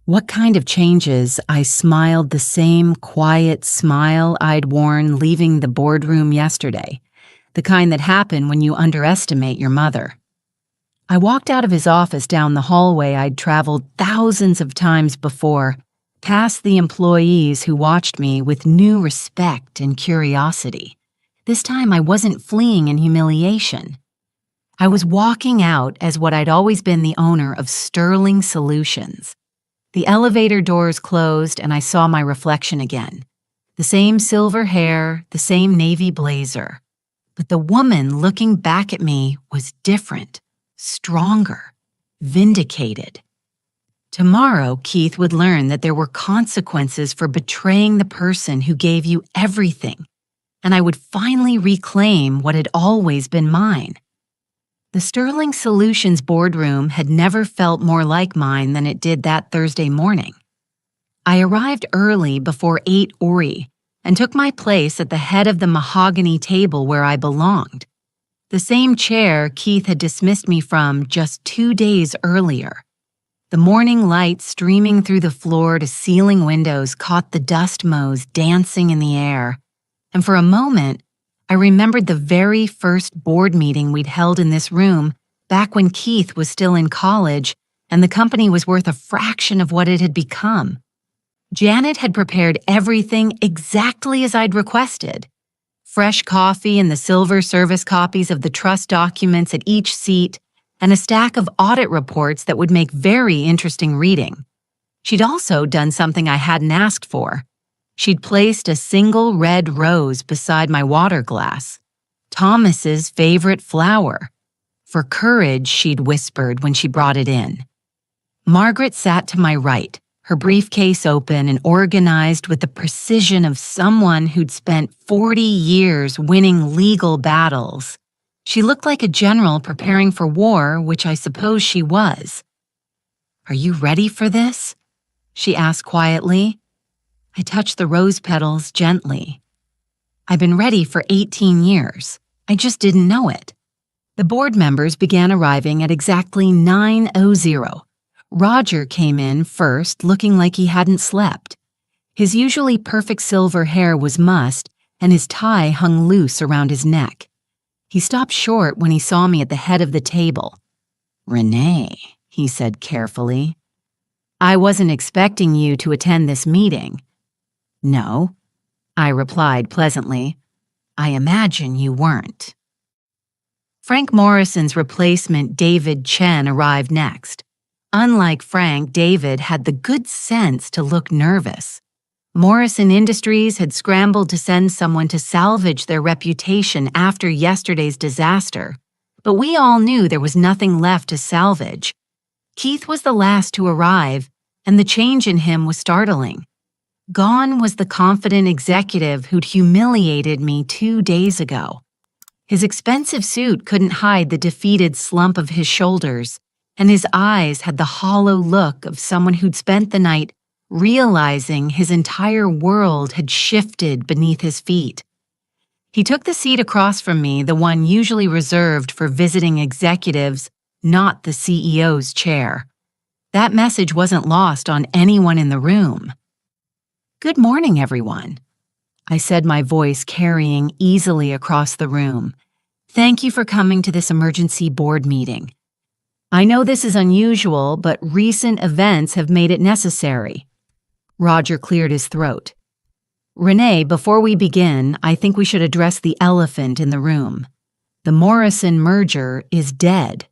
Speaker 1: What kind of changes? I smiled, the same quiet smile I'd worn leaving the boardroom yesterday, the kind that happen when you underestimate your mother. I walked out of his office down the hallway I'd traveled thousands of times before, past the employees who watched me with new respect and curiosity. This time I wasn't fleeing in humiliation. I was walking out as what I'd always been, the owner of Sterling Solutions. The elevator doors closed and I saw my reflection again. The same silver hair, the same navy blazer. But the woman looking back at me was different, stronger, vindicated. Tomorrow, Keith would learn that there were consequences for betraying the person who gave you everything, and I would finally reclaim what had always been mine. The Sterling Solutions boardroom had never felt more like mine than it did that Thursday morning. I arrived early before 8 Ori and took my place at the head of the mahogany table where I belonged. The same chair Keith had dismissed me from just 2 days earlier. The morning light streaming through the floor to ceiling windows caught the dust motes dancing in the air, and for a moment, I remembered the very first board meeting we'd held in this room back when Keith was still in college and the company was worth a fraction of what it had become. Janet had prepared everything exactly as I'd requested. Fresh coffee and the silver service copies of the trust documents at each seat, and a stack of audit reports that would make very interesting reading. She'd also done something I hadn't asked for. She'd placed a single red rose beside my water glass, Thomas's favorite flower. For courage, she'd whispered when she brought it in. Margaret sat to my right, her briefcase open and organized with the precision of someone who'd spent 40 years winning legal battles. She looked like a general preparing for war, which I suppose she was. "Are you ready for this?" she asked quietly. I touched the rose petals gently. I've been ready for 18 years. I just didn't know it. The board members began arriving at exactly 9:00. Roger came in first, looking like he hadn't slept. His usually perfect silver hair was mussed, and his tie hung loose around his neck. He stopped short when he saw me at the head of the table. "Renee," he said carefully, "I wasn't expecting you to attend this meeting." "No," I replied pleasantly. "I imagine you weren't." Frank Morrison's replacement, David Chen, arrived next. Unlike Frank, David had the good sense to look nervous. Morrison Industries had scrambled to send someone to salvage their reputation after yesterday's disaster, but we all knew there was nothing left to salvage. Keith was the last to arrive, and the change in him was startling. Gone was the confident executive who'd humiliated me 2 days ago. His expensive suit couldn't hide the defeated slump of his shoulders, and his eyes had the hollow look of someone who'd spent the night realizing his entire world had shifted beneath his feet. He took the seat across from me, the one usually reserved for visiting executives, not the CEO's chair. That message wasn't lost on anyone in the room. "Good morning, everyone," I said, my voice carrying easily across the room. "Thank you for coming to this emergency board meeting. I know this is unusual, but recent events have made it necessary." Roger cleared his throat. Renee, before we begin, I think we should address the elephant in the room. The Morrison merger is dead.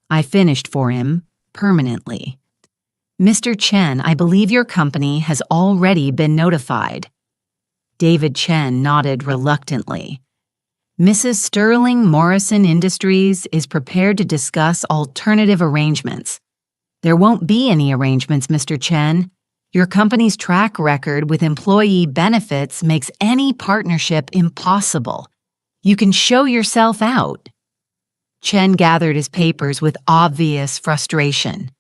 Speaker 1: I finished for him, permanently. Mr. Chen, I believe your company has already been notified. David Chen nodded reluctantly. Mrs. Sterling Morrison Industries is prepared to discuss alternative arrangements. There won't be any arrangements, Mr. Chen. Your company's track record with employee benefits makes any partnership impossible. You can show yourself out. Chen gathered his papers with obvious frustration.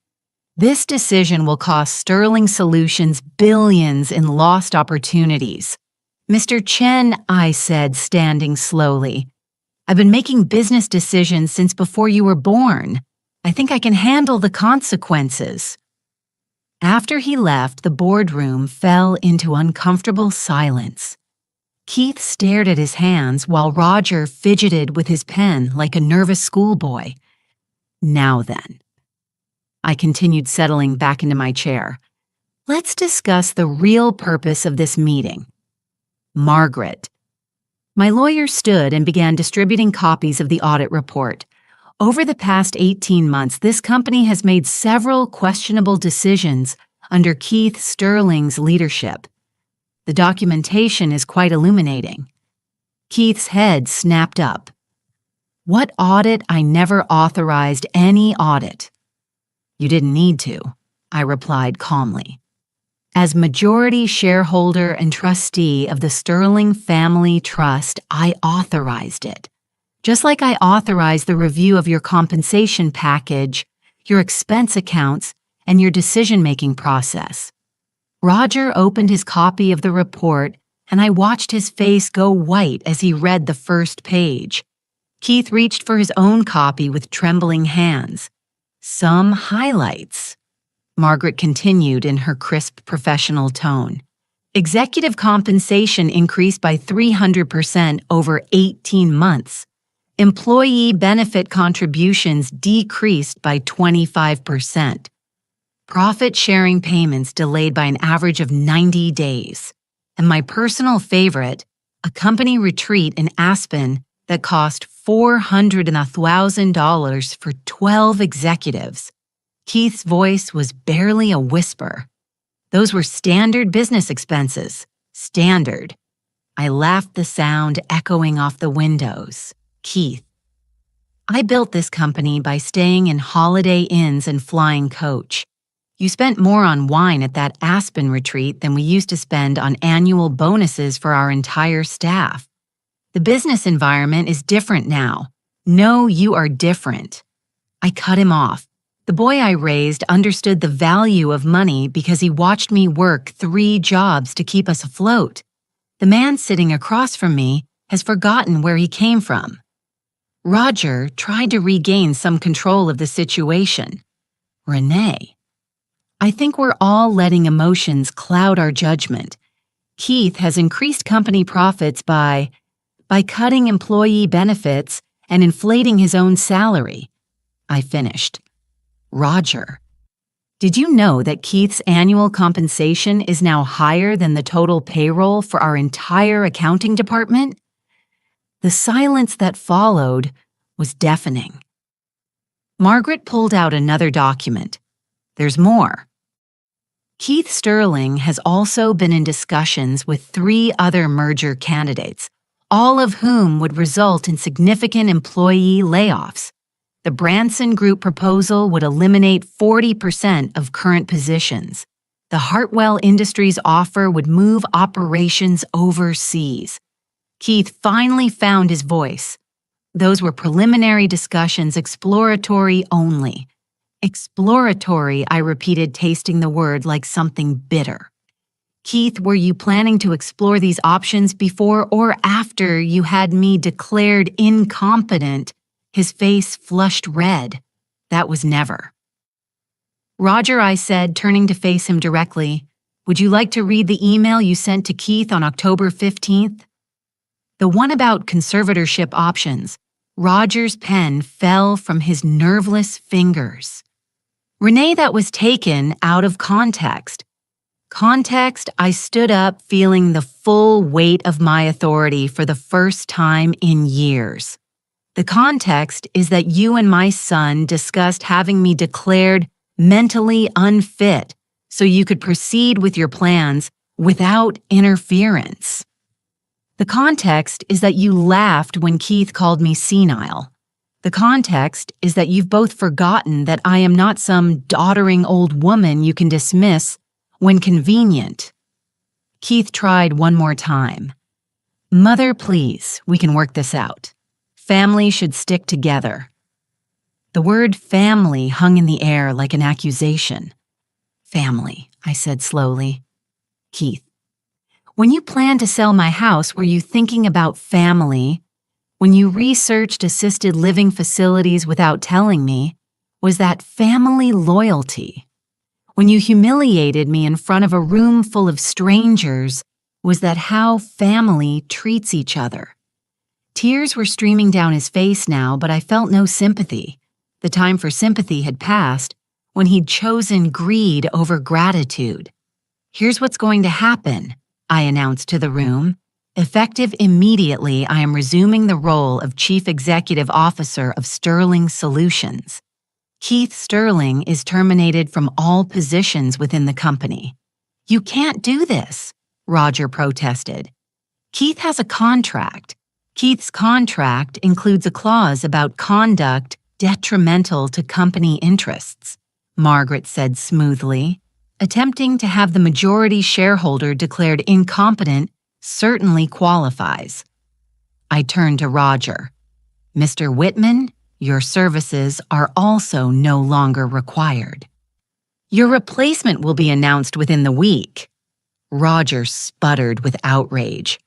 Speaker 1: This decision will cost Sterling Solutions billions in lost opportunities. Mr. Chen, I said, standing slowly, I've been making business decisions since before you were born. I think I can handle the consequences. After he left, the boardroom fell into uncomfortable silence. Keith stared at his hands while Roger fidgeted with his pen like a nervous schoolboy. Now then, I continued, settling back into my chair. Let's discuss the real purpose of this meeting. Margaret. My lawyer stood and began distributing copies of the audit report. Over the past 18 months, this company has made several questionable decisions under Keith Sterling's leadership. The documentation is quite illuminating. Keith's head snapped up. What audit? I never authorized any audit. You didn't need to, I replied calmly. As majority shareholder and trustee of the Sterling Family Trust, I authorized it. Just like I authorized the review of your compensation package, your expense accounts, and your decision-making process. Roger opened his copy of the report, and I watched his face go white as he read the first page. Keith reached for his own copy with trembling hands. Some highlights. Margaret continued in her crisp professional tone. Executive compensation increased by 300% over 18 months. Employee benefit contributions decreased by 25%. Profit-sharing payments delayed by an average of 90 days. And my personal favorite, a company retreat in Aspen that cost $400,000 for 12 executives. Keith's voice was barely a whisper. Those were standard business expenses. Standard. I laughed, the sound echoing off the windows. Keith. I built this company by staying in Holiday Inns and flying coach. You spent more on wine at that Aspen retreat than we used to spend on annual bonuses for our entire staff. The business environment is different now. No, you are different. I cut him off. The boy I raised understood the value of money because he watched me work 3 jobs to keep us afloat. The man sitting across from me has forgotten where he came from. Roger tried to regain some control of the situation. Renee. I think we're all letting emotions cloud our judgment. Keith has increased company profits by cutting employee benefits and inflating his own salary. I finished. Roger. Did you know that Keith's annual compensation is now higher than the total payroll for our entire accounting department? The silence that followed was deafening. Margaret pulled out another document. There's more. Keith Sterling has also been in discussions with 3 other merger candidates, all of whom would result in significant employee layoffs. The Branson Group proposal would eliminate 40% of current positions. The Hartwell Industries offer would move operations overseas. Keith finally found his voice. Those were preliminary discussions, exploratory only. Exploratory, I repeated, tasting the word like something bitter. Keith, were you planning to explore these options before or after you had me declared incompetent? His face flushed red. That was never. Roger, I said, turning to face him directly, would you like to read the email you sent to Keith on October 15th? The one about conservatorship options. Roger's pen fell from his nerveless fingers. Renee, that was taken out of context. Context, I stood up feeling the full weight of my authority for the first time in years. The context is that you and my son discussed having me declared mentally unfit so you could proceed with your plans without interference. The context is that you laughed when Keith called me senile. The context is that you've both forgotten that I am not some doddering old woman you can dismiss when convenient. Keith tried one more time. Mother, please, we can work this out. Family should stick together. The word family hung in the air like an accusation. Family, I said slowly. Keith, when you planned to sell my house, were you thinking about family? When you researched assisted living facilities without telling me, was that family loyalty? When you humiliated me in front of a room full of strangers, was that how family treats each other? Tears were streaming down his face now, but I felt no sympathy. The time for sympathy had passed when he'd chosen greed over gratitude. Here's what's going to happen, I announced to the room. Effective immediately, I am resuming the role of Chief Executive Officer of Sterling Solutions. Keith Sterling is terminated from all positions within the company. You can't do this, Roger protested. Keith has a contract. Keith's contract includes a clause about conduct detrimental to company interests, Margaret said smoothly. Attempting to have the majority shareholder declared incompetent certainly qualifies. I turned to Roger. Mr. Whitman, your services are also no longer required. Your replacement will be announced within the week. Roger sputtered with outrage.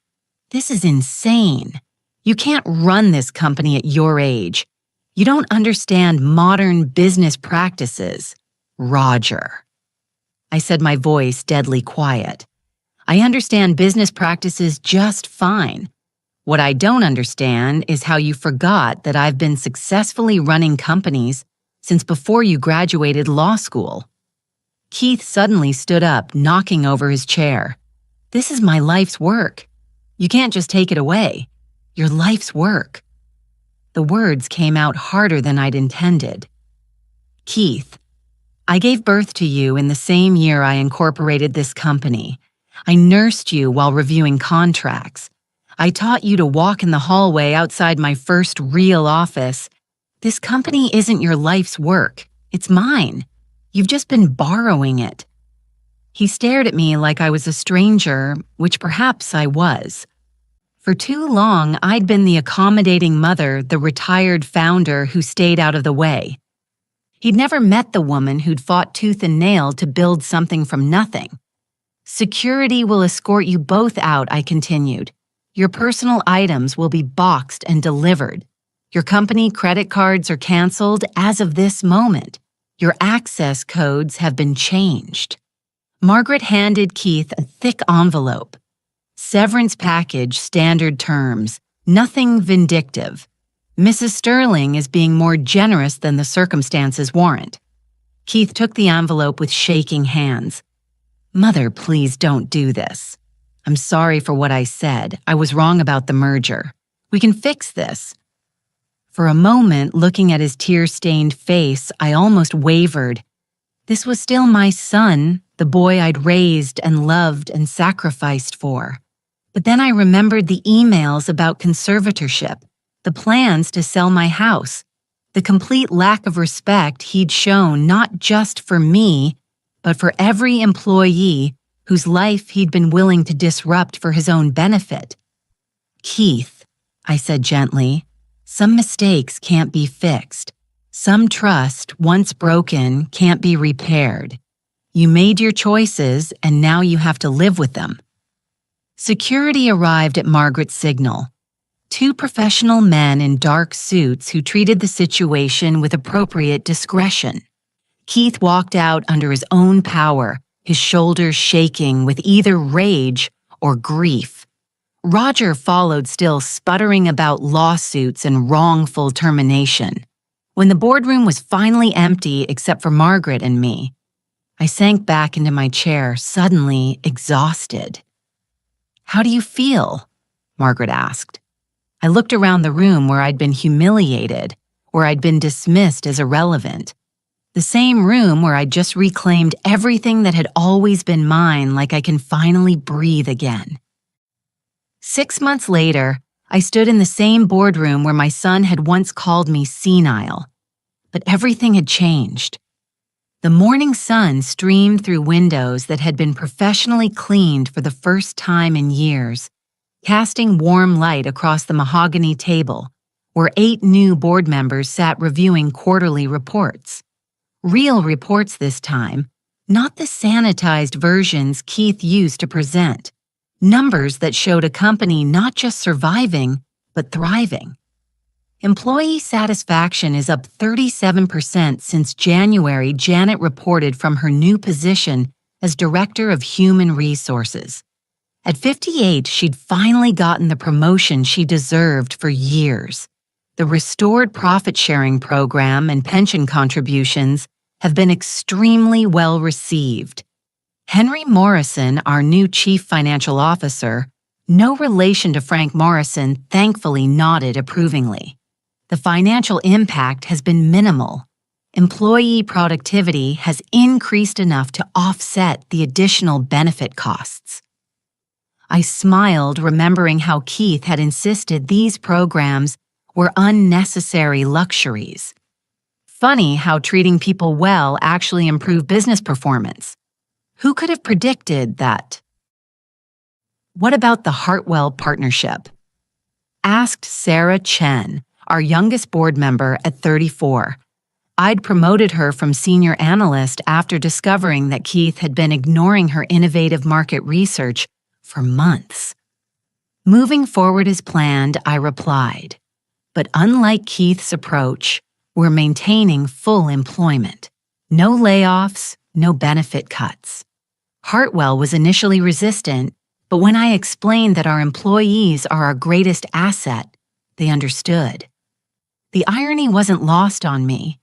Speaker 1: This is insane. You can't run this company at your age. You don't understand modern business practices. Roger. I said, my voice deadly quiet. I understand business practices just fine. What I don't understand is how you forgot that I've been successfully running companies since before you graduated law school. Keith suddenly stood up, knocking over his chair. This is my life's work. You can't just take it away. Your life's work. The words came out harder than I'd intended. Keith, I gave birth to you in the same year I incorporated this company. I nursed you while reviewing contracts. I taught you to walk in the hallway outside my first real office. This company isn't your life's work. It's mine. You've just been borrowing it. He stared at me like I was a stranger, which perhaps I was. For too long, I'd been the accommodating mother, the retired founder who stayed out of the way. He'd never met the woman who'd fought tooth and nail to build something from nothing. Security will escort you both out, I continued. Your personal items will be boxed and delivered. Your company credit cards are canceled as of this moment. Your access codes have been changed. Margaret handed Keith a thick envelope. Severance package, standard terms, nothing vindictive. Mrs. Sterling is being more generous than the circumstances warrant. Keith took the envelope with shaking hands. Mother, please don't do this. I'm sorry for what I said. I was wrong about the merger. We can fix this. For a moment, looking at his tear-stained face, I almost wavered. This was still my son, the boy I'd raised and loved and sacrificed for. But then I remembered the emails about conservatorship, the plans to sell my house, the complete lack of respect he'd shown not just for me, but for every employee whose life he'd been willing to disrupt for his own benefit. Keith, I said gently, some mistakes can't be fixed. Some trust, once broken, can't be repaired. You made your choices, and now you have to live with them. Security arrived at Margaret's signal. Two professional men in dark suits who treated the situation with appropriate discretion. Keith walked out under his own power, his shoulders shaking with either rage or grief. Roger followed, still sputtering about lawsuits and wrongful termination. When the boardroom was finally empty except for Margaret and me, I sank back into my chair, suddenly exhausted. "How do you feel?" Margaret asked. I looked around the room where I'd been humiliated, where I'd been dismissed as irrelevant. The same room where I'd just reclaimed everything that had always been mine, like I can finally breathe again. 6 months later, I stood in the same boardroom where my son had once called me senile. But everything had changed. The morning sun streamed through windows that had been professionally cleaned for the first time in years, casting warm light across the mahogany table, where 8 new board members sat reviewing quarterly reports. Real reports this time, not the sanitized versions Keith used to present. Numbers that showed a company not just surviving, but thriving. Employee satisfaction is up 37% since January, Janet reported from her new position as Director of Human Resources. At 58, she'd finally gotten the promotion she deserved for years. The restored profit-sharing program and pension contributions have been extremely well received. Henry Morrison, our new Chief Financial Officer, no relation to Frank Morrison, thankfully nodded approvingly. The financial impact has been minimal. Employee productivity has increased enough to offset the additional benefit costs. I smiled, remembering how Keith had insisted these programs were unnecessary luxuries. Funny how treating people well actually improved business performance. Who could have predicted that? What about the Hartwell partnership? Asked Sarah Chen, our youngest board member at 34. I'd promoted her from senior analyst after discovering that Keith had been ignoring her innovative market research for months. Moving forward as planned, I replied, but unlike Keith's approach, we're maintaining full employment. No layoffs, no benefit cuts. Hartwell was initially resistant, but when I explained that our employees are our greatest asset, they understood. The irony wasn't lost on me.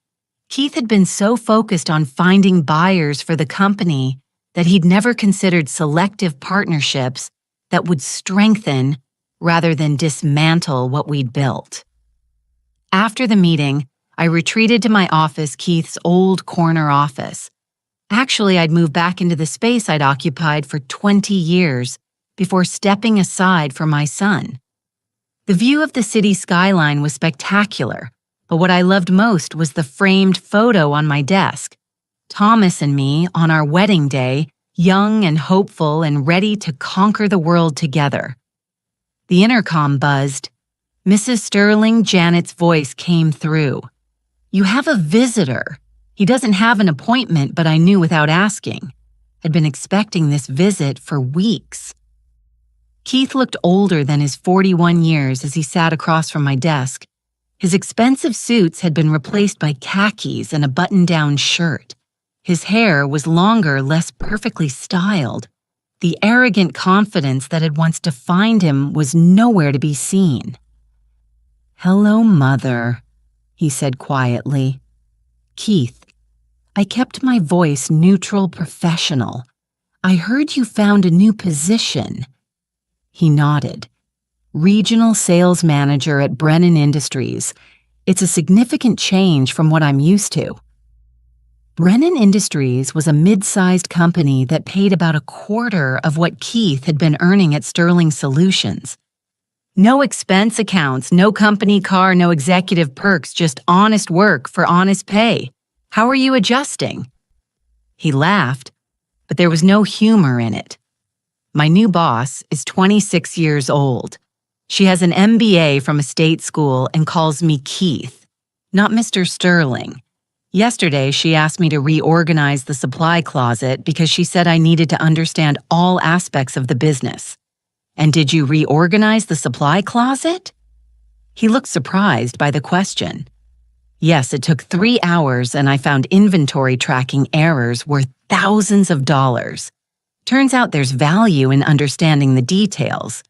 Speaker 1: Keith had been so focused on finding buyers for the company that he'd never considered selective partnerships that would strengthen rather than dismantle what we'd built. After the meeting, I retreated to my office, Keith's old corner office. Actually, I'd moved back into the space I'd occupied for 20 years before stepping aside for my son. The view of the city skyline was spectacular, but what I loved most was the framed photo on my desk. Thomas and me on our wedding day, young and hopeful and ready to conquer the world together. The intercom buzzed. Mrs. Sterling, Janet's voice came through. "You have a visitor. He doesn't have an appointment, but I knew without asking. I'd been expecting this visit for weeks." Keith looked older than his 41 years as he sat across from my desk. His expensive suits had been replaced by khakis and a button-down shirt. His hair was longer, less perfectly styled. The arrogant confidence that had once defined him was nowhere to be seen. "Hello, Mother," he said quietly. "Keith." I kept my voice neutral, professional. "I heard you found a new position." He nodded. "Regional sales manager at Brennan Industries. It's a significant change from what I'm used to." Brennan Industries was a mid-sized company that paid about a quarter of what Keith had been earning at Sterling Solutions. No expense accounts, no company car, no executive perks, just honest work for honest pay. How are you adjusting? He laughed, but there was no humor in it. My new boss is 26 years old. She has an MBA from a state school and calls me Keith, not Mr. Sterling. Yesterday, she asked me to reorganize the supply closet because she said I needed to understand all aspects of the business. "And did you reorganize the supply closet?" He looked surprised by the question. "Yes, it took 3 hours and I found inventory tracking errors worth thousands of dollars. Turns out there's value in understanding the details."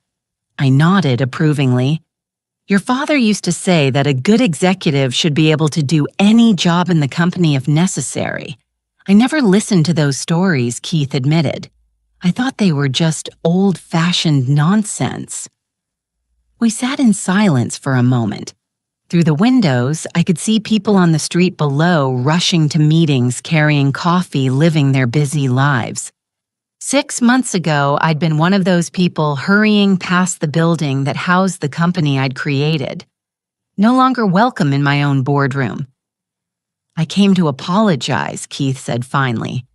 Speaker 1: I nodded approvingly. "Your father used to say that a good executive should be able to do any job in the company if necessary. I never listened to those stories, Keith admitted. I thought they were just old-fashioned nonsense. We sat in silence for a moment. Through the windows, I could see people on the street below rushing to meetings, carrying coffee, living their busy lives. 6 months ago, I'd been one of those people hurrying past the building that housed the company I'd created. No longer welcome in my own boardroom. I came to apologize, Keith said finally.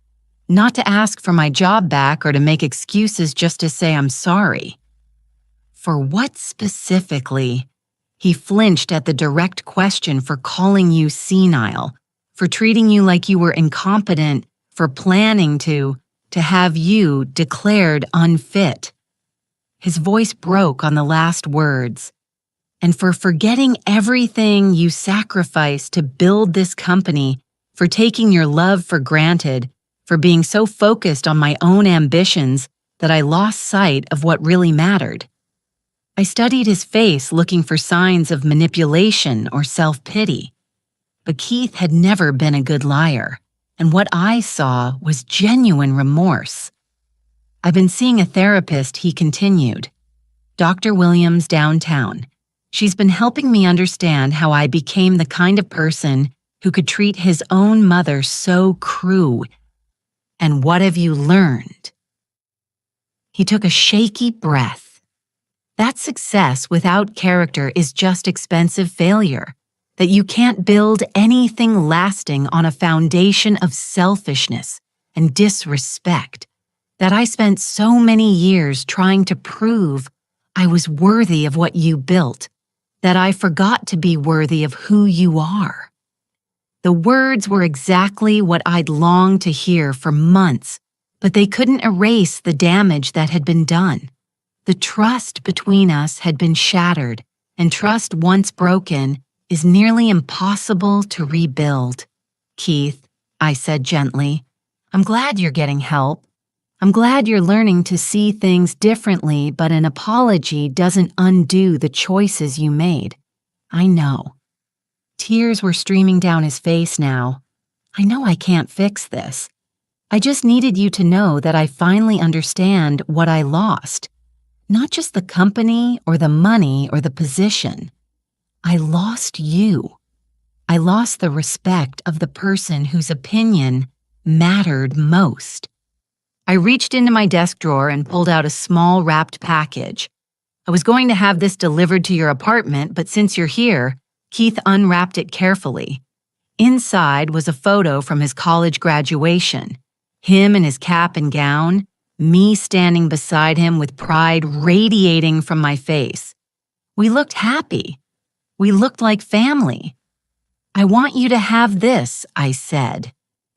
Speaker 1: Not to ask for my job back or to make excuses, just to say I'm sorry. For what specifically? He flinched at the direct question. For calling you senile, for treating you like you were incompetent, for planning to have you declared unfit. His voice broke on the last words. And for forgetting everything you sacrificed to build this company, for taking your love for granted, for being so focused on my own ambitions that I lost sight of what really mattered. I studied his face, looking for signs of manipulation or self-pity. But Keith had never been a good liar, and what I saw was genuine remorse. I've been seeing a therapist, he continued. Dr. Williams downtown. She's been helping me understand how I became the kind of person who could treat his own mother so cruel. And what have you learned? He took a shaky breath. That success without character is just expensive failure. That you can't build anything lasting on a foundation of selfishness and disrespect. That I spent so many years trying to prove I was worthy of what you built. That I forgot to be worthy of who you are. The words were exactly what I'd longed to hear for months, but they couldn't erase the damage that had been done. The trust between us had been shattered, and trust once broken is nearly impossible to rebuild. Keith, I said gently, I'm glad you're getting help. I'm glad you're learning to see things differently, but an apology doesn't undo the choices you made. I know. Tears were streaming down his face now. I know I can't fix this. I just needed you to know that I finally understand what I lost. Not just the company or the money or the position. I lost you. I lost the respect of the person whose opinion mattered most. I reached into my desk drawer and pulled out a small wrapped package. I was going to have this delivered to your apartment, but since you're here, Keith unwrapped it carefully. Inside was a photo from his college graduation. Him in his cap and gown, me standing beside him with pride radiating from my face. We looked happy. We looked like family. I want you to have this, I said.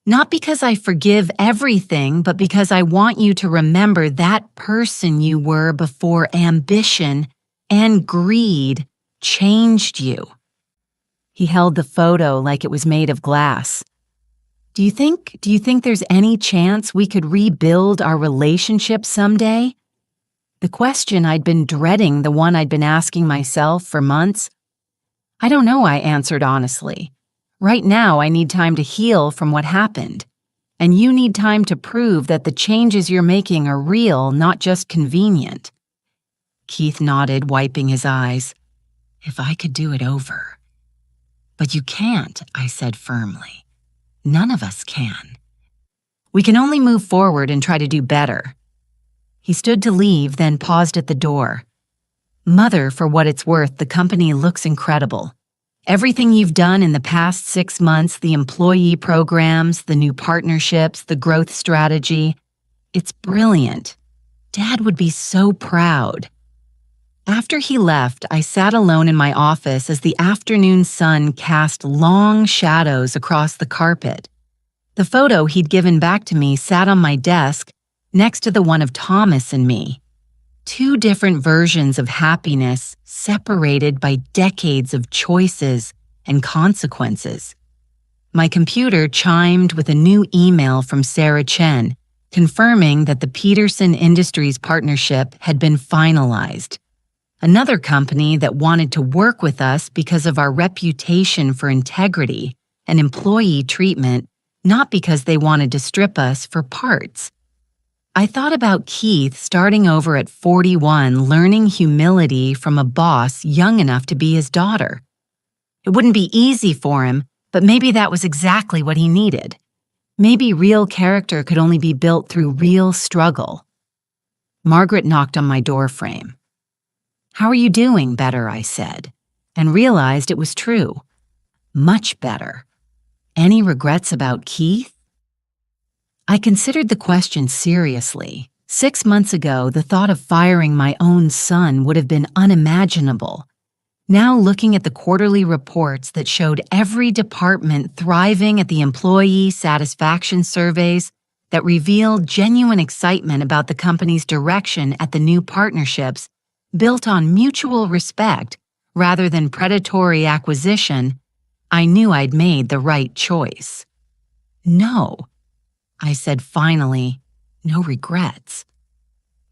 Speaker 1: Not because I forgive everything, but because I want you to remember that person you were before ambition and greed changed you. He held the photo like it was made of glass. Do you think there's any chance we could rebuild our relationship someday? The question I'd been dreading, the one I'd been asking myself for months. I don't know, I answered honestly. Right now, I need time to heal from what happened. And you need time to prove that the changes you're making are real, not just convenient. Keith nodded, wiping his eyes. If I could do it over. But you can't, I said firmly. None of us can. We can only move forward and try to do better. He stood to leave, then paused at the door. Mother, for what it's worth, the company looks incredible. Everything you've done in the past 6 months, the employee programs, the new partnerships, the growth strategy, it's brilliant. Dad would be so proud. After he left, I sat alone in my office as the afternoon sun cast long shadows across the carpet. The photo he'd given back to me sat on my desk next to the one of Thomas and me. 2 different versions of happiness separated by decades of choices and consequences. My computer chimed with a new email from Sarah Chen, confirming that the Peterson Industries partnership had been finalized. Another company that wanted to work with us because of our reputation for integrity and employee treatment not because they wanted to strip us for parts. I thought about Keith starting over at 41, learning humility from a boss young enough to be his daughter. It wouldn't be easy for him, but maybe that was exactly what he needed. Maybe real character could only be built through real struggle. Margaret knocked on my doorframe. "How are you doing, Better?" I said, and realized it was true. Much better. Any regrets about Keith? I considered the question seriously. 6 months ago, the thought of firing my own son would have been unimaginable. Now, looking at the quarterly reports that showed every department thriving at the employee satisfaction surveys that revealed genuine excitement about the company's direction at the new partnerships built on mutual respect rather than predatory acquisition, I knew I'd made the right choice. No, I said finally, no regrets.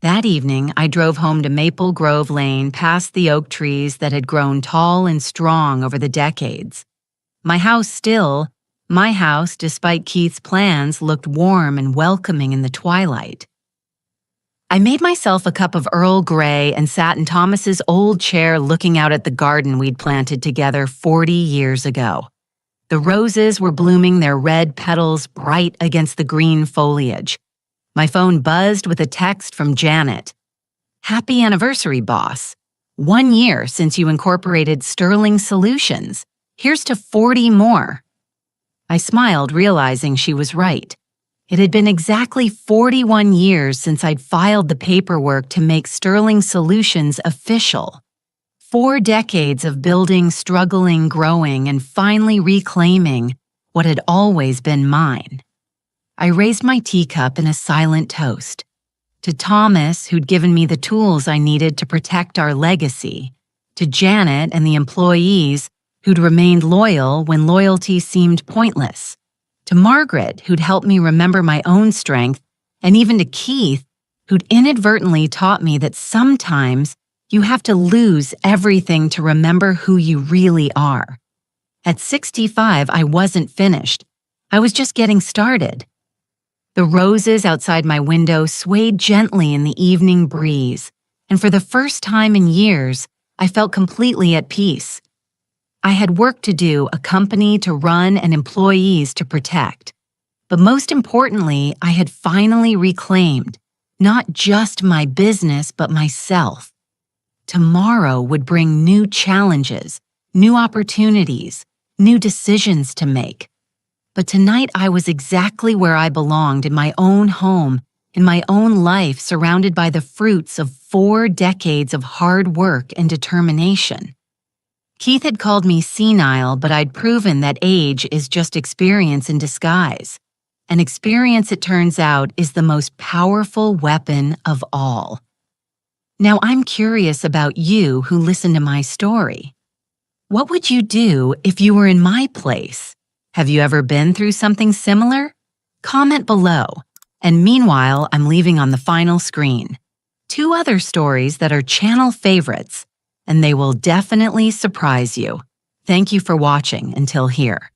Speaker 1: That evening, I drove home to Maple Grove Lane past the oak trees that had grown tall and strong over the decades. My house, despite Keith's plans, looked warm and welcoming in the twilight. I made myself a cup of Earl Grey and sat in Thomas's old chair looking out at the garden we'd planted together 40 years ago. The roses were blooming their red petals bright against the green foliage. My phone buzzed with a text from Janet. "Happy anniversary, boss. 1 year since you incorporated Sterling Solutions. Here's to 40 more. I smiled, realizing she was right. It had been exactly 41 years since I'd filed the paperwork to make Sterling Solutions official. 4 decades of building, struggling, growing, and finally reclaiming what had always been mine. I raised my teacup in a silent toast. To Thomas, who'd given me the tools I needed to protect our legacy. To Janet and the employees, who'd remained loyal when loyalty seemed pointless. To Margaret, who'd helped me remember my own strength, and even to Keith, who'd inadvertently taught me that sometimes you have to lose everything to remember who you really are. At 65, I wasn't finished. I was just getting started. The roses outside my window swayed gently in the evening breeze, and for the first time in years, I felt completely at peace. I had work to do, a company to run, and employees to protect. But most importantly, I had finally reclaimed not just my business, but myself. Tomorrow would bring new challenges, new opportunities, new decisions to make. But tonight I was exactly where I belonged, in my own home, in my own life, surrounded by the fruits of 4 decades of hard work and determination. Keith had called me senile, but I'd proven that age is just experience in disguise. And experience, it turns out, is the most powerful weapon of all. Now I'm curious about you who listen to my story. What would you do if you were in my place? Have you ever been through something similar? Comment below. And meanwhile, I'm leaving on the final screen 2 other stories that are channel favorites, and they will definitely surprise you. Thank you for watching until here.